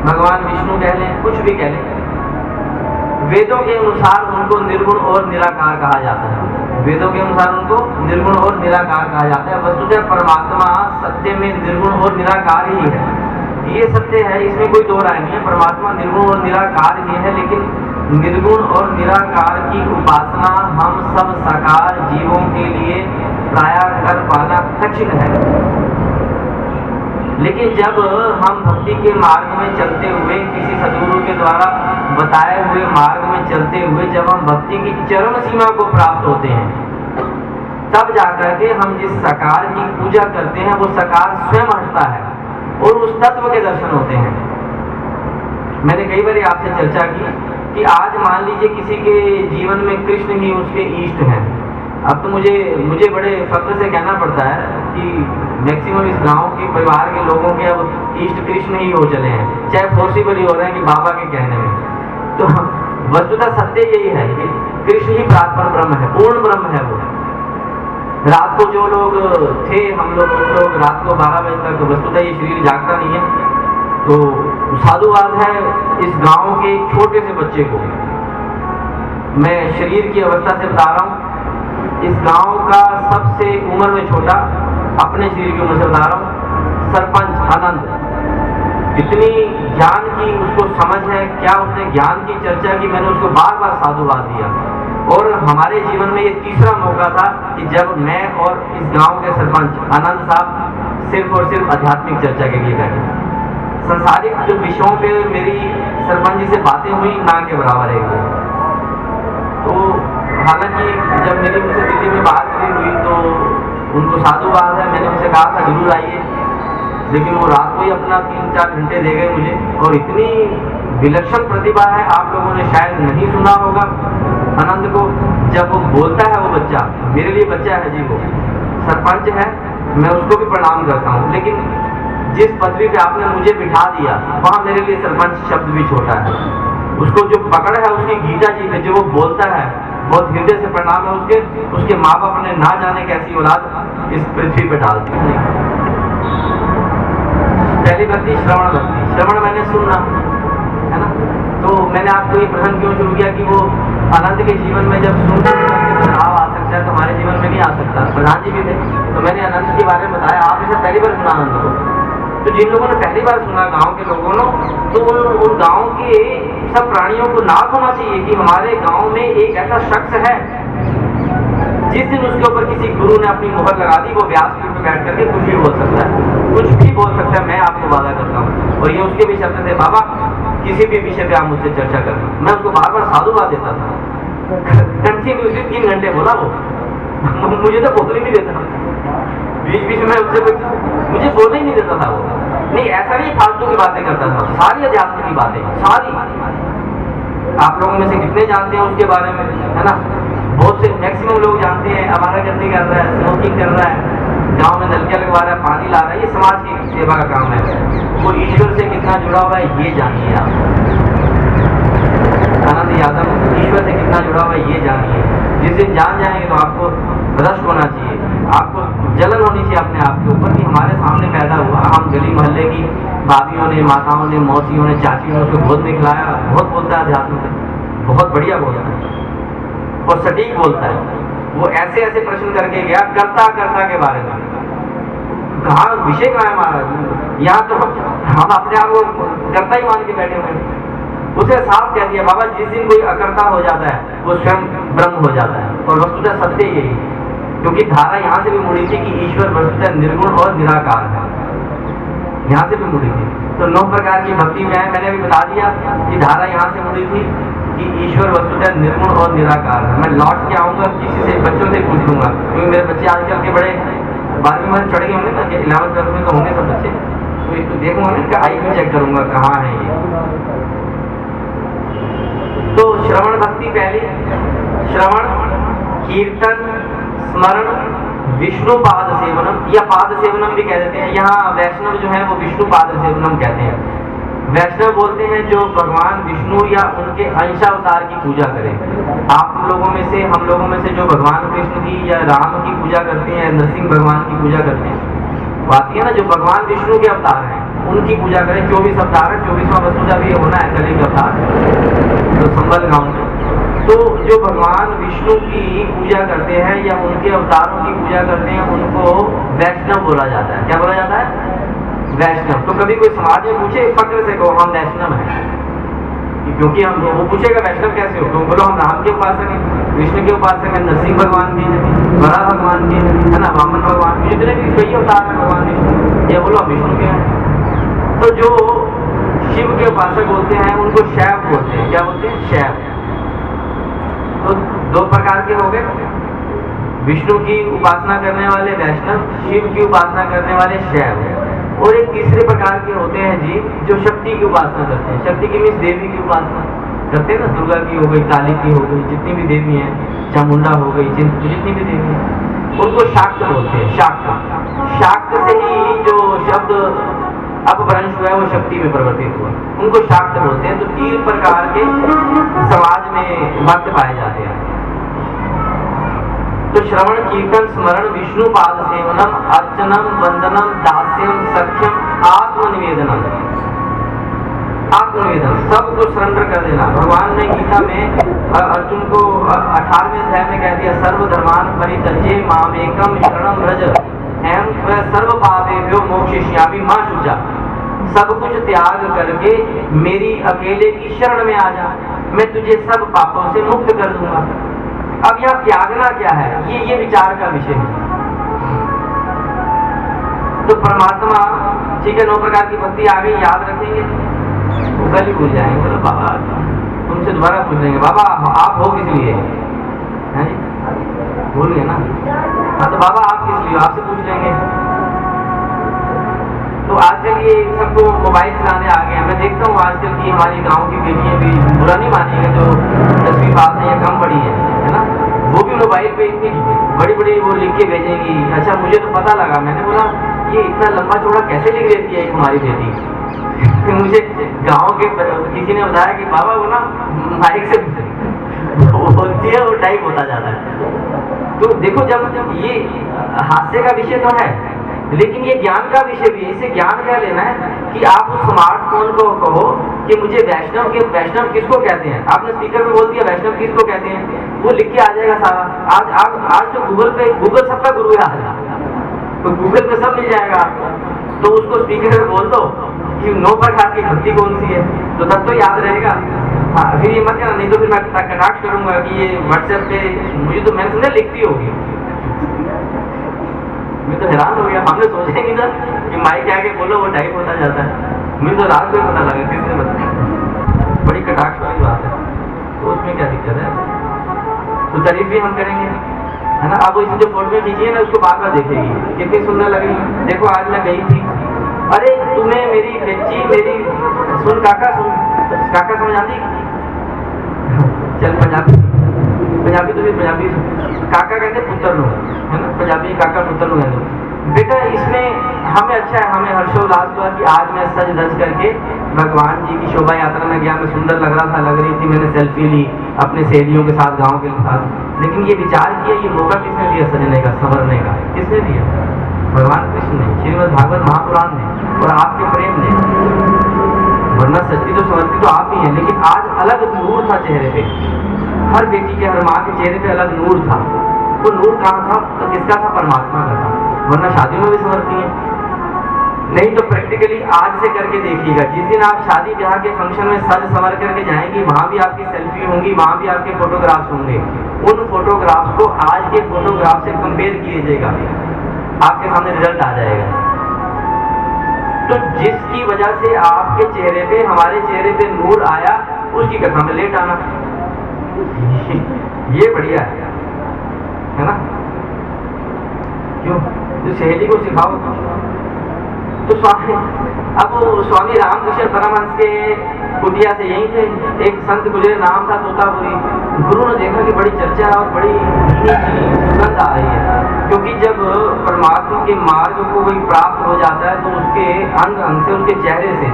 भगवान विष्णु कह लें, कुछ भी कह लें। वेदों के अनुसार उनको निर्गुण और निराकार कहा जाता है। वेदों के अनुसार उनको निर्गुण और निराकार कहा जाता है। वस्तुतः परमात्मा सत्य में निर्गुण और निराकार ही है, ये सत्य है, इसमें कोई दो राय नहीं है। परमात्मा निर्गुण और निराकार ही है, लेकिन निर्गुण और निराकार की उपासना हम सब साकार जीवों के लिए प्रायः कर पाना कठिन है। लेकिन जब हम भक्ति के मार्ग में चलते हुए, किसी सद्गुरु के द्वारा बताए हुए मार्ग में चलते हुए, जब हम भक्ति की चरम सीमा को प्राप्त होते हैं, तब जाकर के हम जिस साकार की पूजा करते हैं, वो साकार स्वयं हटता है और उस तत्व के दर्शन होते हैं। मैंने कई बार आपसे चर्चा की कि आज मान लीजिए किसी के जीवन में कृष्ण ही उसके इष्ट हैं। अब तो मुझे बड़े फख्र से कहना पड़ता है कि मैक्सिमम इस गांव के परिवार के लोगों के अब इष्ट कृष्ण ही हो चले हैं, चाहे फोर्सिबल ही हो रहे हैं कि बाबा के कहने में। तो वस्तुतः सत्य यही है कि कृष्ण ही परात्पर ब्रह्म है, पूर्ण ब्रह्म है वो। रात को जो लोग थे, हम लोग कुछ लोग रात को 12 बजे तक, वस्तुतः ये शरीर जागता नहीं है, तो साधुवाद है इस गांव के छोटे से बच्चे को। मैं शरीर की अवस्था से बता रहा हूँ, इस गांव का सबसे उम्र में छोटा, अपने शरीर की उम्र से बता रहा हूँ, सरपंच आनंद, इतनी ज्ञान की उसको समझ है, क्या उसने ज्ञान की चर्चा की, मैंने उसको बार बार साधुवाद दिया। और हमारे जीवन में ये तीसरा मौका था कि जब मैं और इस गांव के सरपंच आनंद साहब सिर्फ और सिर्फ आध्यात्मिक चर्चा के लिए बैठे। संसारिक जो विषयों पे मेरी सरपंच जी से बातें हुई ना के बराबर है। तो हालांकि जब मेरी उनसे दिल्ली में बात हुई तो उनको साधुवाद है, मैंने उनसे कहा था जरूर आइए, लेकिन वो रात को ही अपना 3-4 घंटे दे गए मुझे। और इतनी विलक्षण प्रतिभा है, आप लोगों ने शायद नहीं सुना होगा, आनंद को जब वो बोलता है, वो बच्चा मेरे लिए बच्चा है जी, वो सरपंच है, मैं उसको भी प्रणाम करता हूँ, लेकिन जिस पदवी पे आपने मुझे बिठा दिया वहाँ मेरे लिए सरपंच शब्द भी छोटा है। उसको जो पकड़ है उसकी गीता जी में, जो वो बोलता है, बहुत हृदय से प्रणाम है उसके। उसके माँ बाप ने ना जाने कैसी औलाद इस पृथ्वी पे डाल दी। पहली भक्ति श्रवण भक्ति, श्रवण मैंने सुनना है ना। तो मैंने आपको ये प्रश्न क्यों शुरू किया कि वो आनंद के जीवन में जब सुन बदलाव आ सकता है तो हमारे जीवन में नहीं आ सकता। प्रधान जी भी थे तो मैंने आनंद के बारे में बताया, आप इसे पहली बार सुना आनंद को। तो जिन लोगों ने पहली बार सुना गांव के लोगों ने, तो उन गांव के सब प्राणियों को नाज होना चाहिए कि हमारे गांव में एक ऐसा शख्स है जिस दिन उसके ऊपर किसी गुरु ने अपनी मुहर लगा दी, वो व्यासपीठ पे बैठ करके कुछ भी बोल सकता है, कुछ भी बोल सकता है। मैं आपको वादा करता हूँ, और ये उसके भी शब्द थे, बाबा किसी भी विषय पे आप मुझसे चर्चा करना। मैं उसको बार बार साधुवाद देता था, कंटिन्यूसली 3 घंटे बोला वो मुझे तो बोलने नहीं देता, बीच बीच में उससे मुझे बोलने ही नहीं देता था वो। नहीं, ऐसा नहीं फालतू की बातें करता था, सारी अध्यात्म की बातें, सारी। आप लोगों में से कितने जानते हैं उसके बारे में, है ना। बहुत से मैक्सिमम लोग जानते हैं, आवारागर्दी कर रहा है, स्मोकिंग कर रहा है, गांव में नलकियां लगवा रहा है, पानी ला रहा है, ये समाज की सेवा का काम है। वो ईश्वर से कितना जुड़ा हुआ है ये जानिए आप। आनंद यादव ईश्वर से कितना जुड़ा हुआ है ये जानिए। जिस दिन जान जाएंगे तो आपको रश्क होना चाहिए, आपको जलन होनी चाहिए अपने आप के ऊपर कि हमारे सामने पैदा हुआ। हम गली मोहल्ले की भाभियों ने, माताओं ने, मौसियों ने, चाचियों ने उसको गोद में खिलाया। बहुत बोलता है अध्यात्म में, बहुत बढ़िया बोलता है और सटीक बोलता है। वो ऐसे ऐसे प्रश्न करके गया कर्ता कर्ता के बारे में। कहाँ विषय कहाँ है महाराज, यहाँ तो हम अपने आप को कर्ता ही मान के बैठे हुए हैं। उसे साफ कह दिया, बाबा जिस दिन कोई अकर्ता हो जाता है वो स्वयं ब्रह्म हो जाता है। और वस्तुतः सत्य यही, क्योंकि धारा यहाँ से भी मुड़ी थी कि ईश्वर वस्तुतः निर्गुण और निराकार है, यहाँ से भी मुड़ी थी। तो 9 प्रकार की भक्ति में है, मैंने भी बता दिया कि धारा यहाँ से मुड़ी थी कि ईश्वर वस्तुतः निर्गुण और निराकार है। मैं लौट के आऊँगा, किसी से बच्चों से पूछ लूंगा, क्योंकि मेरे बच्चे आजकल के बड़े 12वीं में चढ़ गए होंगे ना, 11th 12th में तो होंगे सब बच्चे, तो इसको देखूंगा मैं, इनका IQ चेक करूंगा कहाँ है ये। तो श्रवण भक्ति पहली, श्रवण, कीर्तन, स्मरण, विष्णु पाद सेवनम या पाद सेवनम भी कह देते हैं। यहाँ वैष्णव जो है वो विष्णु पाद सेवनम कहते हैं। वैष्णव बोलते हैं जो भगवान विष्णु या उनके अंशावतार की पूजा करें। आप लोगों में से, हम लोगों में से जो भगवान कृष्ण की या राम की पूजा करते हैं, नरसिंह भगवान की पूजा करते हैं, वो आती है ना, जो भगवान विष्णु के अवतार हैं उनकी पूजा करें। 24 अवतार है, 24वां वसुधा भी होना है कली का अवतार, तो संबल गांव में। तो जो भगवान विष्णु की पूजा करते हैं या उनके अवतारों की पूजा करते हैं उनको वैष्णव बोला जाता है। क्या बोला जाता है? वैष्णव। तो कभी कोई समाज में पूछे फक्र से कहो हम वैष्णव हैं, क्योंकि हम, वो पूछेगा वैष्णव कैसे हो, तो बोलो हम राम के उपासक हैं, विष्णु के उपासक हैं, नरसिंह भगवान के हैं, वराह भगवान के, है ना, वामन भगवान के, जितने भी कई अवतार हैं भगवान विष्णु, ये बोलो विष्णु के हैं। तो जो शिव के उपासक होते हैं उनको शैव बोलते हैं। क्या बोलते हैं? शैव। तो 2 प्रकार के हो गए, विष्णु की उपासना करने वाले वैष्णव, शिव की उपासना करने वाले शैव, और एक तीसरे प्रकार के होते हैं जीव जो शक्ति की उपासना करते हैं। शक्ति की मीन्स देवी की उपासना करते हैं ना, दुर्गा की हो गई, काली की हो गई, जितनी भी देवी हैं, चामुंडा हो गई, जितनी भी देवी हैं, उनको शाक्त बोलते हैं। शाक्त, शाक्त से ही जो शब्द अपभ्रंश हुआ है वो शक्ति में परिवर्तित हुआ, उनको शाक्त बोलते हैं। तो 3 प्रकार के समाज में भक्त पाए जाते हैं। तो श्रवण, कीर्तन, स्मरण, विष्णु पाद सेवनम, अर्चनम, वंदनम, दास्यम, सख्यम, आत्मनिवेदनम। आत्मनिवेदन, सब कुछ सरेंडर कर देना। भगवान ने गीता में अर्जुन को 18वें अध्याय में कह दिया, सर्वधर्मान परित्यज्य मामेकम शरणम व्रज एवं सर्व पापेभ्यो मोक्षयिष्यामि मा शुचा। सब कुछ त्याग करके मेरी अकेले की शरण में आ जा, मैं तुझे सब पापों से मुक्त कर दूंगा। अब यहाँ त्यागना क्या है, ये विचार का विषय है। तो परमात्मा, ठीक है, 9 प्रकार की भक्ति आ गई, याद रखेंगे, वो कल ही भूल जाएंगे। बोलो बाबा, तुमसे दोबारा पूछ लेंगे, बाबा आप हो किस लिए? हैं जी, भूल गए ना? हाँ, तो बाबा आप किस लिए? आपसे पूछ लेंगे। तो आजकल ये सबको मोबाइल चलाने आ गए हैं। मैं देखता हूँ आजकल की हमारी गांव की बेटियां भी, बुरा नहीं मानिएगा, जो 10वीं पास है या कम पढ़ी है, मोबाइल पे इतनी बड़ी बड़ी वो लिख के भेजेंगी। अच्छा मुझे तो पता लगा, मैंने बोला ये इतना लंबा चौड़ा कैसे लिख लेती है हमारी बेटी। फिर मुझे गांव के किसी ने बताया कि बाबा वो ना माइक से बोलती है, वो टाइप होता जाता है। तो देखो जब ये हास्य का विषय तो है, लेकिन ये ज्ञान का विषय भी है। इसे ज्ञान क्या लेना है कि आप उस स्मार्टफोन को कहो कि मुझे वैष्णव किसको कहते हैं, आपने स्पीकर में बोल दिया वैष्णव किसको कहते हैं, वो लिख के आ जाएगा सारा। आज तो गूगल सबका गुरु है आज, तो गूगल पे सब मिल जाएगा आपको। तो उसको स्पीकर में बोल दो कि 9 प्रकार की भक्ति कौन सी है, तो तब तो याद रहेगा। हाँ फिर ये मत कहना, नहीं तो फिर मैं कटाक्ष करूंगा कि ये व्हाट्सएप पे मुझे तो मैंने समझा लिखती होगी। मैं तो हैरान हो गया, हमने सोचा ही नहीं था कि माइक के आगे बोलो वो टाइप होता जाता है। मुझे तो रात को ही पता लगा किसने बताया। बड़ी कटाक्ष वाली बात है, तो उसमें क्या दिक्कत है। तो तारीफ भी हम करेंगे, है ना। अब वो इसी जो फोटो खींचिए ना उसको बार बार देखेगी, कितनी सुंदर लग रही है। देखो आज मैं गई थी, अरे तुम्हें मेरी बच्ची मेरी सुन काका समझ आती। चल पंजाबी तो फिर पंजाबी काका कहते पुत्र लो, है ना, पंजाबी काका पुत्र लो कहते। बेटा इसमें हमें अच्छा है, हमें हर्षोल्लास हुआ कि आज मैं सज धज करके भगवान जी की शोभा यात्रा में गया, मैं सुंदर लग रही थी, मैंने सेल्फी ली अपने सहेलियों के साथ, गाँव के साथ। लेकिन ये विचार किया, ये मौका किसने दिया सजने का, संवरने का, किसने दिया? भगवान कृष्ण ने, श्रीमद् भागवत महापुराण ने और आपके प्रेम ने। वरना सच्ची तो संवरती तो आप ही हैं। लेकिन आज अलग नूर था चेहरे पे, हर बेटी के, हर माँ के चेहरे पे अलग नूर था। वो नूर कहाँ था? तो किसका था? परमात्मा का था। वरना शादियों में भी संवरती है, नहीं तो प्रैक्टिकली आज से करके देखिएगा। जिस दिन आप शादी ब्याह के फंक्शन में सज संवर करके जाएंगी, वहां भी आपकी सेल्फी होंगी, वहां भी आपके फोटोग्राफ्स होंगे। उन फोटोग्राफ्स को आज के फोटोग्राफ से कंपेयर कीजिएगा, आपके सामने रिजल्ट आ जाएगा। तो जिसकी वजह से आपके चेहरे पे, हमारे चेहरे पे नूर आया, उसकी कथा में लेट आना, ये बढ़िया है ना। क्यों? तो सहेली को सिखाओ। तो स्वामी रामकृष्ण परमहंस के कुटिया से यही थे, एक संत गुजरे, नाम था तोतापुरी। गुरु ने देखा कि बड़ी चर्चा है और बड़ी सुगंध आ रही है, क्योंकि जब परमात्मा के मार्ग को कोई प्राप्त हो जाता है तो उसके अंग अंग से, उसके चेहरे से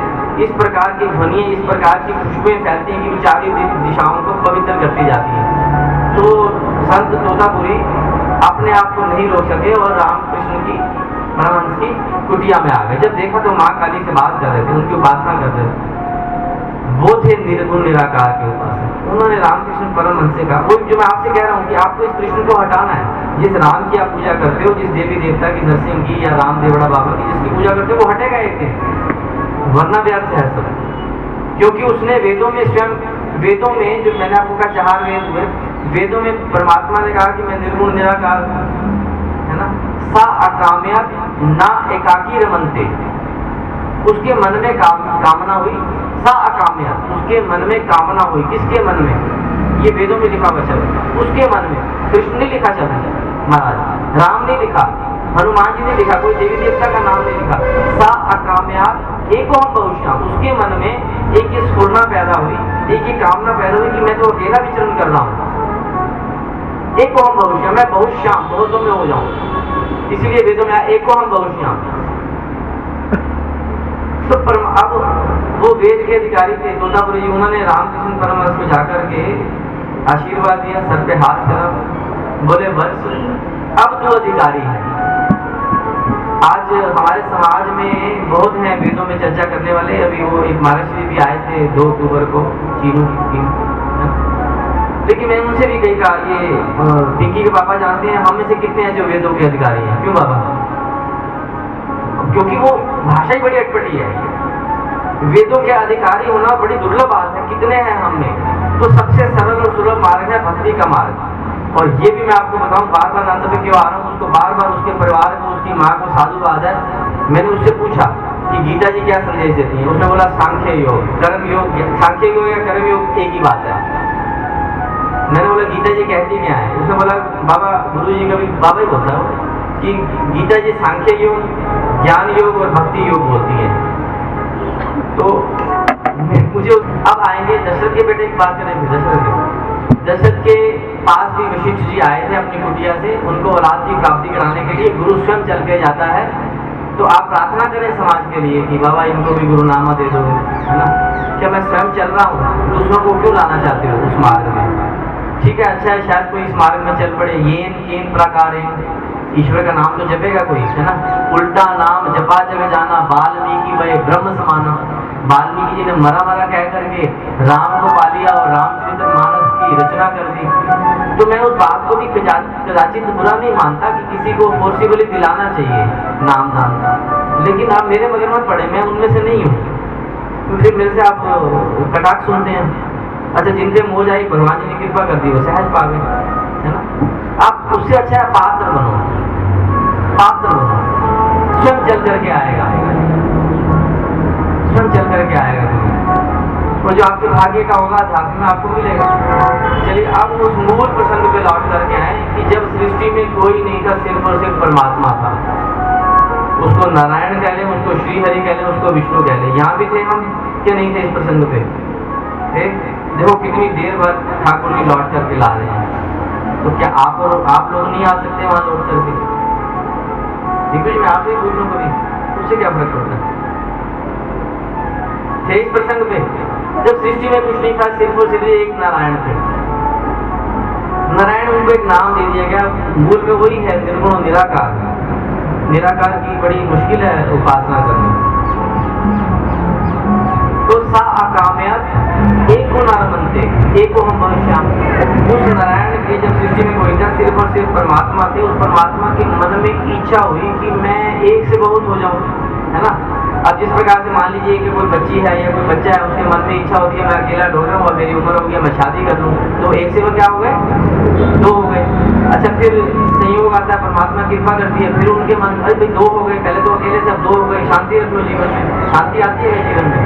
इस प्रकार की ध्वनियाँ, इस प्रकार की खुशबुएं फैलती हैं कि चारों दिशाओं को पवित्र करती जाती हैं। तो संत तोतापुरी अपने आप को नहीं रोक सके और रामकृष्ण की परमहंस की कुटिया में आ गए। जब देखा तो माँ काली से बात कर रहे थे, उनकी उपासना कर रहे थे। वो थे निर्गुण निराकार के उपासक। उन्होंने रामकृष्ण परमहंस से कहा, वो जो मैं आपसे कह रहा हूँ कि आपको इस कृष्ण को हटाना है। जिस राम की आप पूजा करते हो, जिस देवी देवता की, नरसिंह की या राम देवड़ा बाबा की जिसकी पूजा करते हो, वो हटेगा एक दिन, वरना व्यर्थ है सब। क्योंकि उसने वेदों में स्वयं, वेदों में जो मैंने आपको कहा 4 वेद हुए, वेदों में परमात्मा ने कहा कि मैं निर्गुण निराकार, है ना। सा अकाम्यात ना एकाकी रमनते, उसके मन में कामना हुई। सा अकाम्यात, उसके मन में कामना हुई। किसके मन में? ये वेदों में लिखा हुआ शब्द, उसके मन में। कृष्ण ने लिखा शब्द महाराज, राम ने लिखा, हनुमान जी ने लिखा, कोई देवी देवता का नाम नहीं लिखा। सा अकाम्यात एको हम बहुश्याम, उसके मन में एक ये स्फुरना पैदा हुई, एक ये कामना पैदा हुई कि मैं तो अकेला विचरण कर रहा हूँ। एको हम बहुश्याम, मैं बहुश्याम, बहुतों में हो जाऊं, इसीलिए वेदों में एको हम बहुश्याम। तो अब वो वेद के अधिकारी थे तोतापुरी जी, उन्होंने रामकृष्ण परमहंस को जाकर के आशीर्वाद दिया, सर पे हाथ करा, बोले वत्स अब तू अधिकारी है। आज हमारे समाज में बहुत हैं वेदों में चर्चा करने वाले। अभी वो एक महाराज जी भी आए थे 2 अक्टूबर को, चीनों की टीम। लेकिन मैंने उनसे भी कही, कहा ये पिंकी के पापा जानते हैं हम में से कितने हैं जो वेदों के अधिकारी हैं? क्यों बाबा? क्योंकि वो भाषा ही बड़ी अटपटी है। वेदों के अधिकारी होना बड़ी दुर्लभ बात है। कितने हैं हम में? तो सबसे सरल और सुलभ मार्ग है भक्ति का मार्ग। और ये भी मैं आपको बताऊं, बार बार अंत पे क्यों आ रहा हूँ, उसको बार बार उसके परिवार को, उसकी माँ को साधुवाद है। मैंने उससे पूछा कि गीता जी क्या संदेश देती है? उसने बोला सांख्य योग, कर्म योग। सांख्य योग या कर्म योग एक ही बात है। मैंने बोला गीता जी कहती क्या है? उसने बोला बाबा, गुरु जी कभी बाबा ही बोलता है कि गीता जी सांख्य योग, ज्ञान योग और भक्ति योग बोलती है। तो मुझे अब आएंगे दशरथ के बेटे की बात करें। दशरथ के पास भी वशिष्ठ जी आए थे अपनी कुटिया से, उनको औलाद की प्राप्ति कराने के लिए गुरु स्वयं चल के जाता है। तो आप प्रार्थना करें समाज के लिए कि बाबा इनको भी गुरुनामा दे दो, है ना। क्या मैं स्वयं चल रहा हूँ, दूसरों को क्यों लाना चाहते हो उस मार्ग में? ठीक है, अच्छा है, शायद कोई इस मार्ग में चल पड़े। येन केन प्रकार ईश्वर का नाम तो जपेगा कोई, है ना। उल्टा नाम जपा जग जाना, वाल्मीकि वह ब्रह्म समाना। वाल्मीकि जी ने मरा मरा कह करके राम को पा लिया और रामचरितमानस की रचना कर दी। तो मैं उस बात को भी कदाचित बुरा नहीं मानता कि किसी को फोर्सिबली दिलाना चाहिए नाम दान का, लेकिन आप मेरे मगर मत पड़े, मैं उनमें से नहीं हूँ। तो फिर मेरे से आप कटाक्ष सुनते हैं। अच्छा, जिनके मोह आई भगवान जी ने कृपा कर दी, वो सहज पा गए, है ना। आप उससे अच्छा है पात्र बनो, पात्र बनो, स्वयं चल करके आएगा, स्वयं चल करके आएगा तुम्हें। और जो आपके भाग्य का होगा अध्यात्म में आपको मिलेगा। चलिए अब उस मूल प्रसंग पे लौट करके आए कि जब सृष्टि में कोई नहीं था, सिर्फ और सिर्फ परमात्मा था। उसको नारायण कह लें, उसको श्री हरि कह लें, उसको विष्णु कह लें। यहाँ भी थे हम क्या नहीं थे इस प्रसंग पे? थे। देखो कितनी देर भर ठाकुर जी लौट करके ला रहे हैं, तो क्या आप लोग नहीं आ सकते वहां लौट करके? दिग्विजय मैं आपसे ही पूछ लूं कभी, उससे क्या फर्क पड़ता है? थे इस प्रसंग पे जब सृष्टि में कुछ नहीं था, सिर्फ और सिर्फ एक नारायण थे। नारायण उनको एक नाम दे दिया गया, मूल में वही है निर्गुण निराकार। निराकार की बड़ी मुश्किल है उपासना करनी। तो सा अकाम्यात एको नारमंते एको हम भविष्याम। उस नारायण के जब सृष्टि में कोई था, सिर्फ और सिर्फ परमात्मा थे। उस परमात्मा के मन में इच्छा हुई कि मैं एक से बहुत हो जाऊं, है ना। अब जिस प्रकार से मान लीजिए कि कोई बच्ची है या कोई बच्चा है, उसके मन में इच्छा होती है मैं अकेला ढो रहा हूँ और मेरी उम्र हो गई, मैं शादी कर लूँ, तो एक से वो क्या हो गए? दो हो गए। अच्छा, फिर संयोग आता है, परमात्मा कृपा करती है, फिर उनके मन अरे भाई दो हो गए, पहले तो अकेले थे, अब दो हो गए, शांति रख लो जीवन में। शांति आती है जीवन में,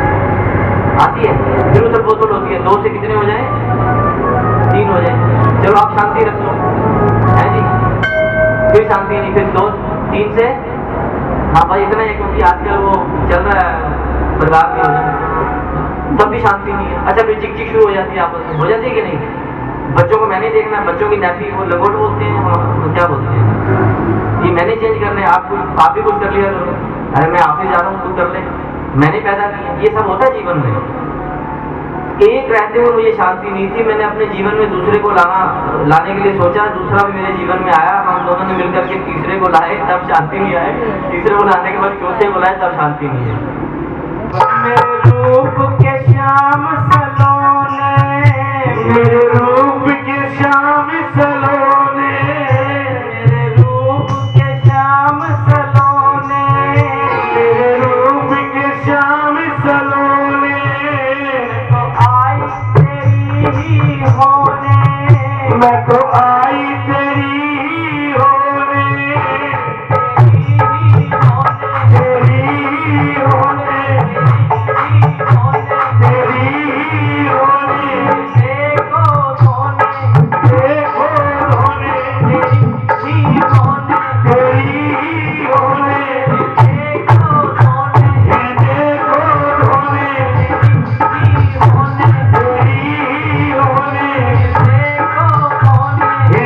आती है। फिर उसे बोतल होती है, दो से कितने हो जाए? तीन हो जाए। चलो आप शांति रख लो, है जी। फिर शांति नहीं, फिर दो, तीन से हाँ भाई इतना है, क्योंकि आजकल वो चल रहा है परिवार में हो जाए, तब भी शांति नहीं है। अच्छा, फिर चिक शुरू हो जाती है, आपस में हो जाती है कि नहीं? बच्चों को मैंने देखना, बच्चों की नैपी वो लगोट बोलते हैं, हम क्या बोलते हैं, ये मैंने चेंज करने, आप भी कुछ कर लिया करो। अरे मैं ऑफिस जा रहा हूँ, तू कर ले, मैंने पैदा किया। ये सब होता है जीवन में। एक रहते हुए मुझे शांति नहीं थी, मैंने अपने जीवन में दूसरे को लाने के लिए सोचा, दूसरा भी मेरे जीवन में आया, हम दोनों ने मिलकर के तीसरे को लाए, तब शांति नहीं आए। तीसरे को लाने के बाद चौथे को लाए, तब शांति नहीं है। मेरे रूप के श्याम सलोने, मेरे रूप के श्याम सलोने, मेरे रूप के श्याम सलोने, मेरे रूप के श्याम सलोने, होने मैं तो आई तेरी ही होने, तेरी ही होने, तेरी ही होने, देखो होने, देखो होने, तेरी ही होने, तेरी ही होने, देखो होने, ये देखो होने, तेरी ही होने, तेरी ही होने, देखो होने, ये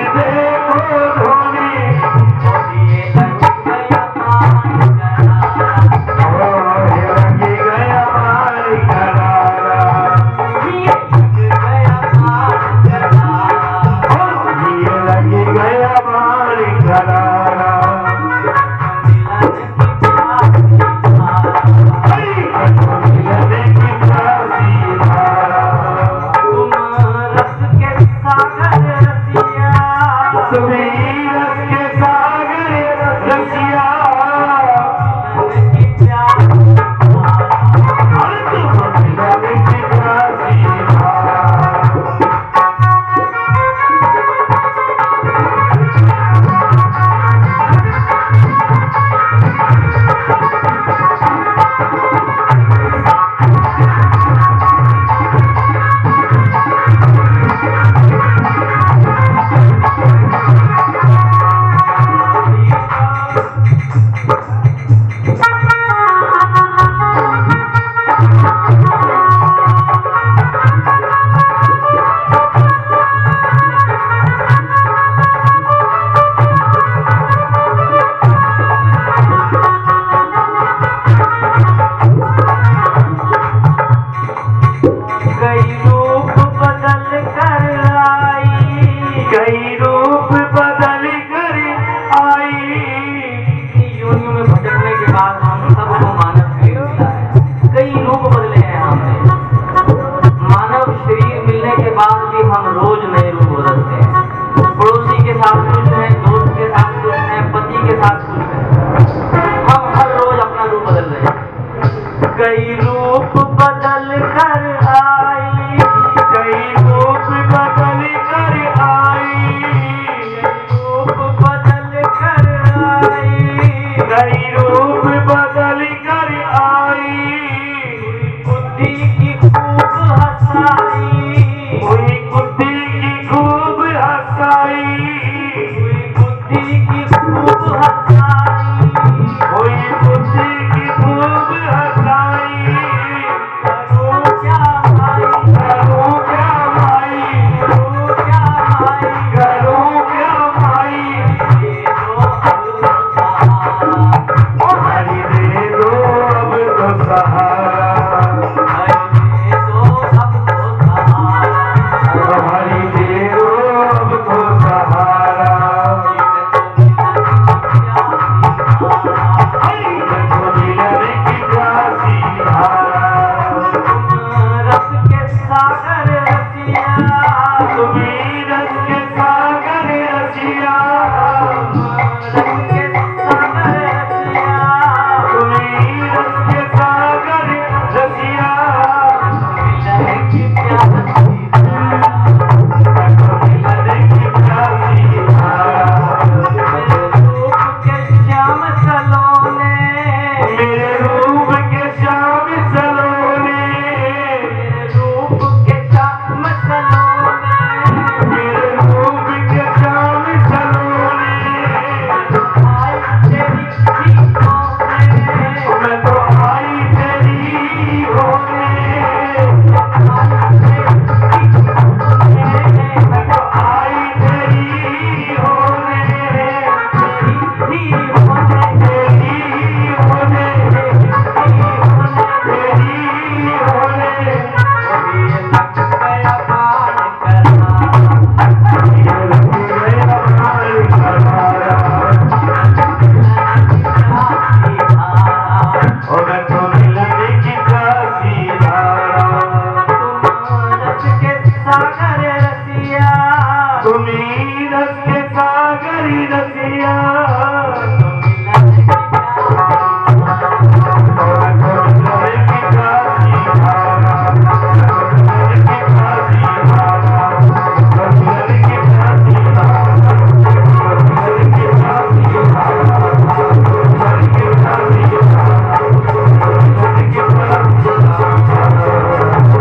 हरी रस के सागरी रसिया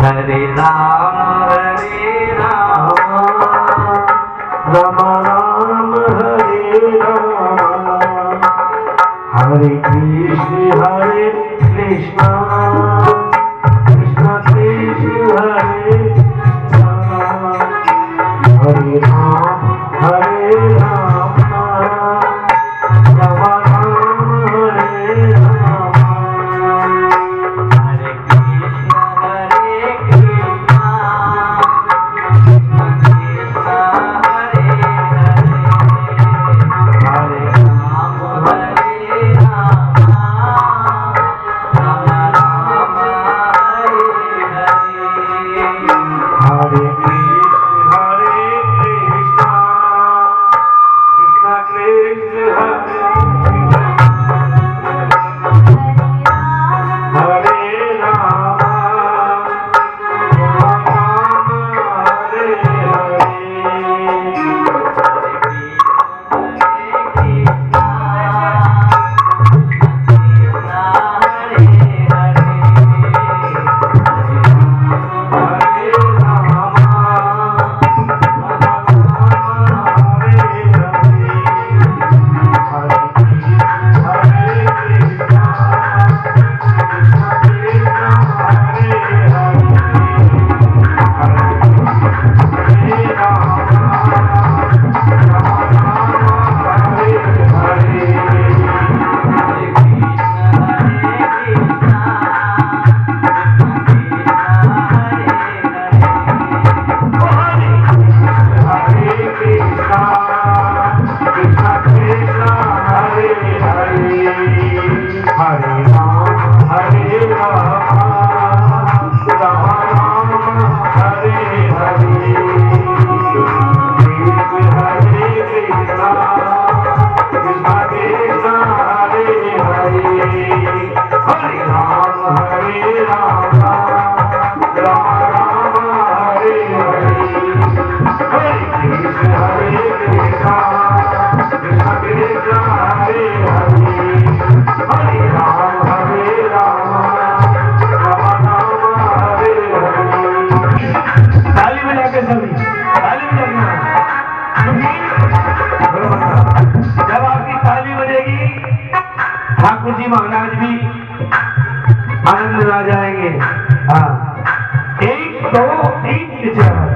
हरे राम राम राम हरे राम हरे कृष्ण कृष्ण कृष्ण हरे राम हरे राम राम राम हरे राम हरे कृष्ण ठाकुर जी महाराज भी आनंद में आ जाएंगे। हाँ, 1 2 3 4।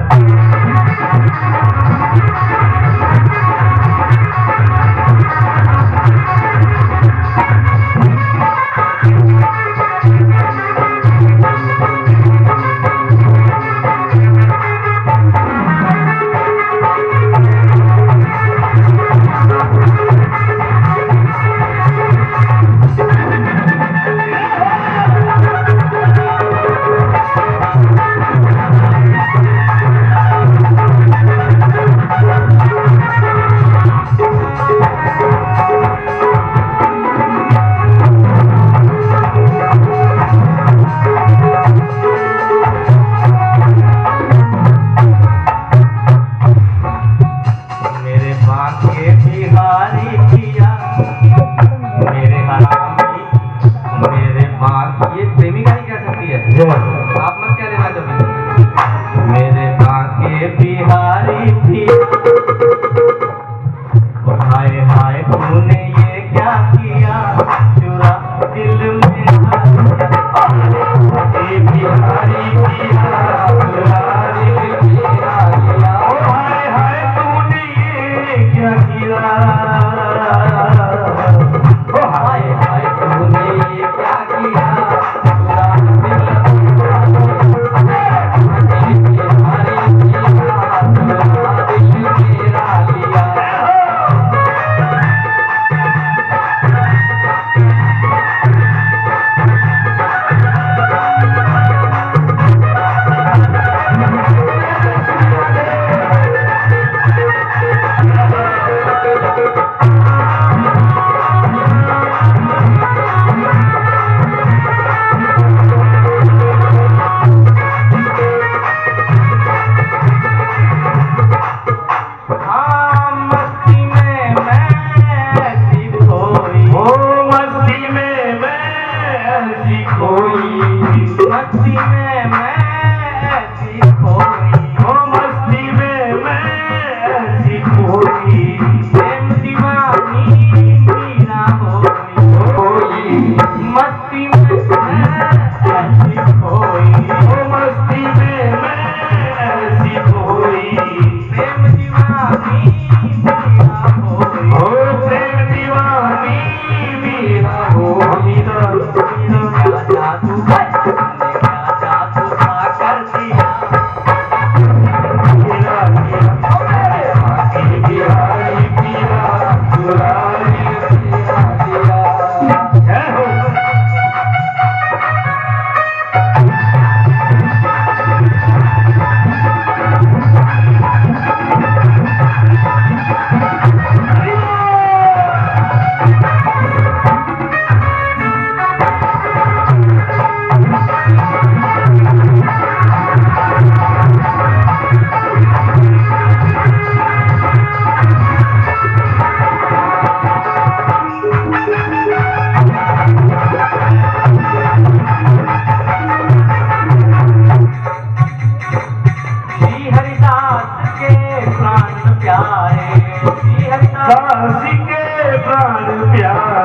दीवानी मीरा हो ओ प्रेम दीवानी मीरा हो मीरा क्या जादू क्या जादू था कर दिया मीरा बिहारी मीरा दुलारी मीरा जय हो श्री हरिदास के प्राण प्यारे श्री हरिदास दासी के प्राण प्यारे